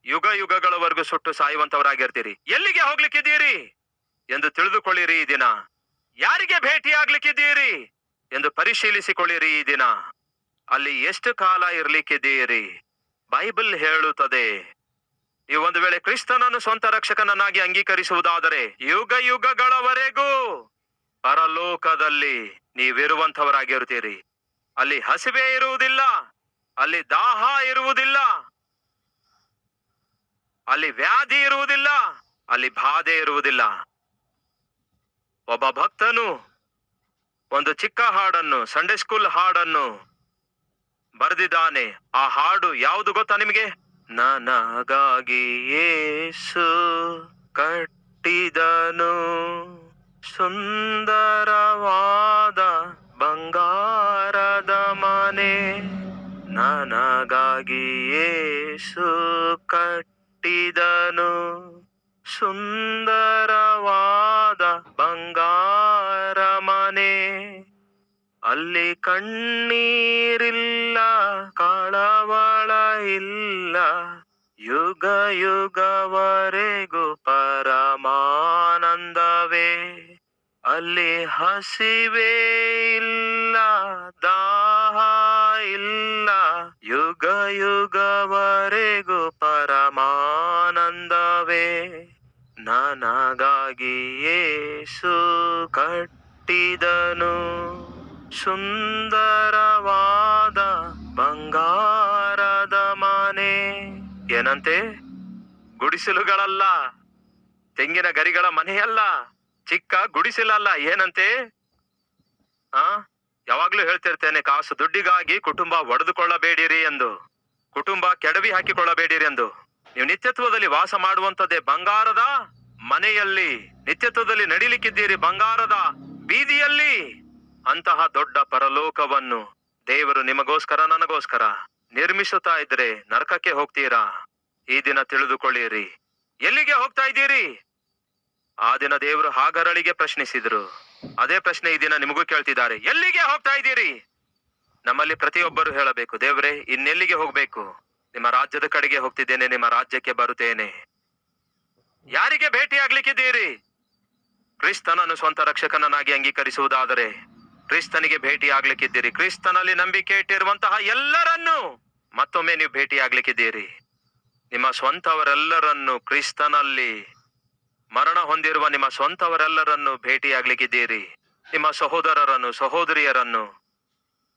ಯುಗ ಯುಗಗಳವರೆಗೂ ಸುಟ್ಟು ಸಾಯುವಂತವರಾಗಿರ್ತೀರಿ. ಎಲ್ಲಿಗೆ ಹೋಗ್ಲಿಕ್ಕಿದ್ದೀರಿ ಎಂದು ತಿಳಿದುಕೊಳ್ಳಿರಿ ಈ ದಿನ. ಯಾರಿಗೆ ಭೇಟಿಯಾಗ್ಲಿಕ್ಕಿದ್ದೀರಿ ಎಂದು ಪರಿಶೀಲಿಸಿಕೊಳ್ಳಿರಿ ಈ ದಿನ. ಅಲ್ಲಿ ಎಷ್ಟು ಕಾಲ ಇರ್ಲಿಕ್ಕಿದ್ದೀರಿ? ಬೈಬಲ್ ಹೇಳುತ್ತದೆ, ನೀವು ಒಂದು ವೇಳೆ ಕ್ರಿಸ್ತನನ್ನು ಸ್ವಂತ ರಕ್ಷಕನನ್ನಾಗಿ ಅಂಗೀಕರಿಸುವುದಾದರೆ ಯುಗ ಯುಗಗಳವರೆಗೂ ಪರಲೋಕದಲ್ಲಿ ನೀವಿರುವಂತವರಾಗಿರ್ತೀರಿ. ಅಲ್ಲಿ ಹಸಿವೆ ಇರುವುದಿಲ್ಲ, ಅಲ್ಲಿ ದಾಹ ಇರುವುದಿಲ್ಲ, ಅಲ್ಲಿ ವ್ಯಾಧಿ ಇರುವುದಿಲ್ಲ, ಅಲ್ಲಿ ಬಾಧೆ ಇರುವುದಿಲ್ಲ. ಒಬ್ಬ ಭಕ್ತನು ಒಂದು ಚಿಕ್ಕ ಹಾಡನ್ನು, ಸಂಡೇ ಸ್ಕೂಲ್ ಹಾಡನ್ನು ಬರೆದಿದ್ದಾನೆ. ಆ ಹಾಡು ಯಾವುದು ಗೊತ್ತಾ ನಿಮಗೆ? ನನಗಾಗಿ ಯೇಸು ಕಟ್ಟಿದನು ಸುಂದರವಾದ ಬಂಗಾರದ ಮನೆ, ನನಗಾಗಿ ಯೇಸು ಕಟ್ಟಿದನು ಸುಂದರವಾದ ಬಂಗಾರ ಮನೆ. ಅಲ್ಲಿ ಕಣ್ಣೀರಿಲ್ಲ, ಕಳವಳ ಇಲ್ಲ, ಯುಗ ಯುಗವರೆಗೂ ಪರಮಾನಂದವೇ. ಅಲ್ಲಿ ಹಸಿವೆ ಇಲ್ಲ, ದಾಹ ಇಲ್ಲ, ಯುಗ ಯುಗವರೆಗೂ ಪರಮಾನಂದವೇ. ನನಗಾಗಿ ಯೇಸು ಕಟ್ಟಿದನು ಸುಂದರವಾದ ಬಂಗಾರದ ಮನೆ. ಏನಂತೆ? ಗುಡಿಸಲುಗಳಲ್ಲ, ತೆಂಗಿನ ಗರಿಗಳ ಮನೆಯಲ್ಲ, ಚಿಕ್ಕ ಗುಡಿಸಲಲ್ಲ. ಏನಂತೆ? ಯಾವಾಗ್ಲೂ ಹೇಳ್ತಿರ್ತೇನೆ, ಕಾಸು ದುಡ್ಡಿಗಾಗಿ ಕುಟುಂಬ ಒಡೆದುಕೊಳ್ಳಬೇಡಿರಿ ಎಂದು, ಕುಟುಂಬ ಕೆಡವಿ ಹಾಕಿಕೊಳ್ಳಬೇಡಿರಿ ಎಂದು. ನೀವು ನಿತ್ಯತ್ವದಲ್ಲಿ ವಾಸ ಮಾಡುವಂತದ್ದೇ ಬಂಗಾರದ ಮನೆಯಲ್ಲಿ, ನಿತ್ಯತ್ವದಲ್ಲಿ ನಡಿಲಿಕ್ಕಿದ್ದೀರಿ ಬಂಗಾರದ ಬೀದಿಯಲ್ಲಿ. ಅಂತಹ ದೊಡ್ಡ ಪರಲೋಕವನ್ನು ದೇವರು ನಿಮಗೋಸ್ಕರ, ನನಗೋಸ್ಕರ ನಿರ್ಮಿಸುತ್ತಾ ಇದ್ರೆ ನರಕಕ್ಕೆ ಹೋಗ್ತೀರಾ? ಈ ದಿನ ತಿಳಿದುಕೊಳ್ಳಿರಿ. ಎಲ್ಲಿಗೆ ಹೋಗ್ತಾ ಇದ್ದೀರಿ? ಆ ದಿನ ದೇವರು ಹಾಗರಳಿಗೆ ಪ್ರಶ್ನಿಸಿದ್ರು. ಅದೇ ಪ್ರಶ್ನೆ ಈ ದಿನ ನಿಮಗೂ ಕೇಳ್ತಿದ್ದಾರೆ. ಎಲ್ಲಿಗೆ ಹೋಗ್ತಾ ಇದ್ದೀರಿ? ನಮ್ಮಲ್ಲಿ ಪ್ರತಿಯೊಬ್ಬರು ಹೇಳಬೇಕು, ದೇವರೇ ಇನ್ನೆಲ್ಲಿಗೆ ಹೋಗ್ಬೇಕು? ನಿಮ್ಮ ರಾಜ್ಯದ ಕಡೆಗೆ ಹೋಗ್ತಿದ್ದೇನೆ, ನಿಮ್ಮ ರಾಜ್ಯಕ್ಕೆ ಬರುತ್ತೇನೆ. ಯಾರಿಗೆ ಭೇಟಿ ಆಗ್ಲಿಕ್ಕಿದ್ದೀರಿ? ಕ್ರಿಸ್ತನನ್ನು ಸ್ವಂತ ರಕ್ಷಕನನ್ನಾಗಿ ಅಂಗೀಕರಿಸುವುದಾದರೆ ಕ್ರಿಸ್ತನಿಗೆ ಭೇಟಿ ಆಗ್ಲಿಕ್ಕಿದ್ದೀರಿ. ಕ್ರಿಸ್ತನಲ್ಲಿ ನಂಬಿಕೆ ಇಟ್ಟಿರುವಂತಹ ಎಲ್ಲರನ್ನು ಮತ್ತೊಮ್ಮೆ ನೀವು ಭೇಟಿ ಆಗ್ಲಿಕ್ಕಿದ್ದೀರಿ. ನಿಮ್ಮ ಸ್ವಂತವರೆಲ್ಲರನ್ನು ಕ್ರಿಸ್ತನಲ್ಲಿ ಮರಣ ಹೊಂದಿರುವ ನಿಮ್ಮ ಸ್ವಂತವರೆಲ್ಲರನ್ನು ಭೇಟಿಯಾಗ್ಲಿಕ್ಕಿದ್ದೀರಿ. ನಿಮ್ಮ ಸಹೋದರರನ್ನು, ಸಹೋದರಿಯರನ್ನು,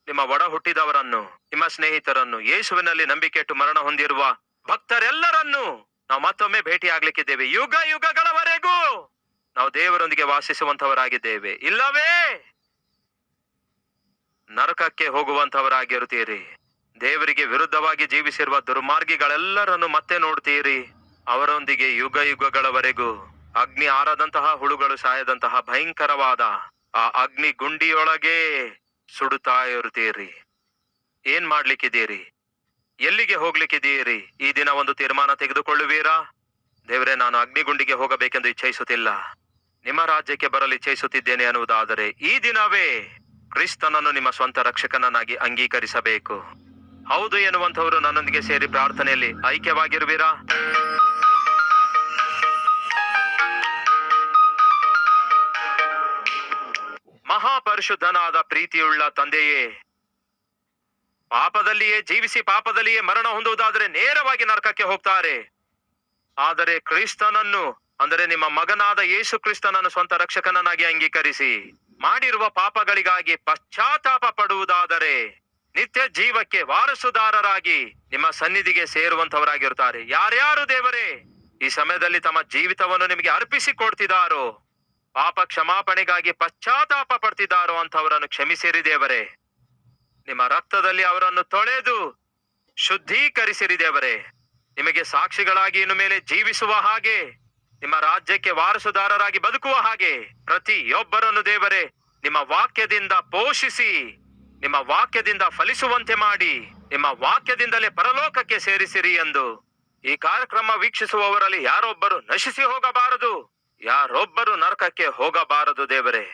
ನಿಮ್ಮ ಒಡ ಹುಟ್ಟಿದವರನ್ನು, ನಿಮ್ಮ ಸ್ನೇಹಿತರನ್ನು, ಯೇಸುವಿನಲ್ಲಿ ನಂಬಿಕೆಟ್ಟು ಮರಣ ಹೊಂದಿರುವ ಭಕ್ತರೆಲ್ಲರನ್ನು ನಾವು ಮತ್ತೊಮ್ಮೆ ಭೇಟಿಯಾಗ್ಲಿಕ್ಕಿದ್ದೇವೆ. ಯುಗ ಯುಗಗಳವರೆಗೂ ನಾವು ದೇವರೊಂದಿಗೆ ವಾಸಿಸುವಂತವರಾಗಿದ್ದೇವೆ. ಇಲ್ಲವೇ ನರಕಕ್ಕೆ ಹೋಗುವಂತವರಾಗಿರುತ್ತೀರಿ. ದೇವರಿಗೆ ವಿರುದ್ಧವಾಗಿ ಜೀವಿಸಿರುವ ದುರ್ಮಾರ್ಗಿಗಳೆಲ್ಲರನ್ನು ಮತ್ತೆ ನೋಡ್ತೀರಿ. ಅವರೊಂದಿಗೆ ಯುಗ ಯುಗಗಳವರೆಗೂ ಅಗ್ನಿ ಆರದಂತಹ, ಹುಳುಗಳು ಸಾಯದಂತಹ ಭಯಂಕರವಾದ ಆ ಅಗ್ನಿ ಗುಂಡಿಯೊಳಗೆ ಸುಡುತ್ತಾ ಇರುತ್ತೀರಿ. ಏನ್ ಮಾಡ್ಲಿಕ್ಕಿದ್ದೀರಿ? ಎಲ್ಲಿಗೆ ಹೋಗ್ಲಿಕ್ಕಿದ್ದೀರಿ? ಈ ದಿನ ಒಂದು ತೀರ್ಮಾನ ತೆಗೆದುಕೊಳ್ಳುವೀರಾ? ದೇವರೇ, ನಾನು ಅಗ್ನಿಗುಂಡಿಗೆ ಹೋಗಬೇಕೆಂದು ಇಚ್ಛಿಸುತ್ತಿಲ್ಲ, ನಿಮ್ಮ ರಾಜ್ಯಕ್ಕೆ ಬರಲು ಇಚ್ಛಿಸುತ್ತಿದ್ದೇನೆ ಅನ್ನುವುದಾದರೆ ಈ ದಿನವೇ ಕ್ರಿಸ್ತನನ್ನು ನಿಮ್ಮ ಸ್ವಂತ ರಕ್ಷಕನನ್ನಾಗಿ ಅಂಗೀಕರಿಸಬೇಕು. ಹೌದು ಎನ್ನುವಂಥವರು ನನ್ನೊಂದಿಗೆ ಸೇರಿ ಪ್ರಾರ್ಥನೆಯಲ್ಲಿ ಐಕ್ಯವಾಗಿರುವಿರಾ? ಮಹಾಪರಿಶುದ್ಧನಾದ ಪ್ರೀತಿಯುಳ್ಳ ತಂದೆಯೇ, ಪಾಪದಲ್ಲಿಯೇ ಜೀವಿಸಿ ಪಾಪದಲ್ಲಿಯೇ ಮರಣ ಹೊಂದುವುದಾದರೆ ನೇರವಾಗಿ ನರಕಕ್ಕೆ ಹೋಗ್ತಾರೆ. ಆದರೆ ಕ್ರಿಸ್ತನನ್ನು, ಅಂದರೆ ನಿಮ್ಮ ಮಗನಾದ ಯೇಸು ಕ್ರಿಸ್ತನನ್ನು ಸ್ವಂತ ರಕ್ಷಕನನ್ನಾಗಿ ಅಂಗೀಕರಿಸಿ ಮಾಡಿರುವ ಪಾಪಗಳಿಗಾಗಿ ಪಶ್ಚಾತ್ತಾಪ ಪಡುವುದಾದರೆ ನಿತ್ಯ ಜೀವಕ್ಕೆ ವಾರಸುದಾರರಾಗಿ ನಿಮ್ಮ ಸನ್ನಿಧಿಗೆ ಸೇರುವಂತವರಾಗಿರುತ್ತಾರೆ. ಯಾರ್ಯಾರು ದೇವರೇ ಈ ಸಮಯದಲ್ಲಿ ತಮ್ಮ ಜೀವಿತವನ್ನು ನಿಮಗೆ ಅರ್ಪಿಸಿಕೊಡ್ತಿದ್ದಾರೋ, ಪಾಪ ಕ್ಷಮಾಪಣೆಗಾಗಿ ಪಶ್ಚಾತ್ತಾಪ ಪಡ್ತಿದ್ದಾರೋ ಅಂತವರನ್ನು ಕ್ಷಮಿಸಿರಿ ದೇವರೇ. ನಿಮ್ಮ ರಕ್ತದಲ್ಲಿ ಅವರನ್ನು ತೊಳೆದು ಶುದ್ಧೀಕರಿಸಿರಿ ದೇವರೇ. ನಿಮಗೆ ಸಾಕ್ಷಿಗಳಾಗಿ ಇನ್ನು ಮೇಲೆ ಜೀವಿಸುವ ಹಾಗೆ, ನಿಮ್ಮ ರಾಜ್ಯಕ್ಕೆ ವಾರಸುದಾರರಾಗಿ ಬದುಕುವ ಹಾಗೆ ಪ್ರತಿಯೊಬ್ಬರನ್ನು ದೇವರೇ ನಿಮ್ಮ ವಾಕ್ಯದಿಂದ ಪೋಷಿಸಿ, ನಿಮ್ಮ ವಾಕ್ಯದಿಂದ ಫಲಿಸುವಂತೆ ಮಾಡಿ, ನಿಮ್ಮ ವಾಕ್ಯದಿಂದಲೇ ಪರಲೋಕಕ್ಕೆ ಸೇರಿಸಿರಿ ಎಂದು ಈ ಕಾರ್ಯಕ್ರಮ ವೀಕ್ಷಿಸುವವರಲ್ಲಿ ಯಾರೊಬ್ಬರು ನಶಿಸಿ ಹೋಗಬಾರದು, ಯಾರೊಬ್ಬರು ನರಕಕ್ಕೆ ಹೋಗಬಾರದು ದೇವರೇ.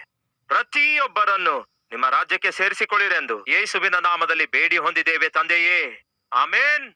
ಪ್ರತಿಯೊಬ್ಬರನ್ನು ನಿಮ್ಮ ರಾಜ್ಯಕ್ಕೆ ಸೇರಿಸಿಕೊಳ್ಳಿರೆಂದು ಯೇಸುವಿನ ನಾಮದಲ್ಲಿ ಬೇಡಿ ಹೊಂದಿದ್ದೇವೆ ತಂದೆಯೇ. ಆಮೇನ್.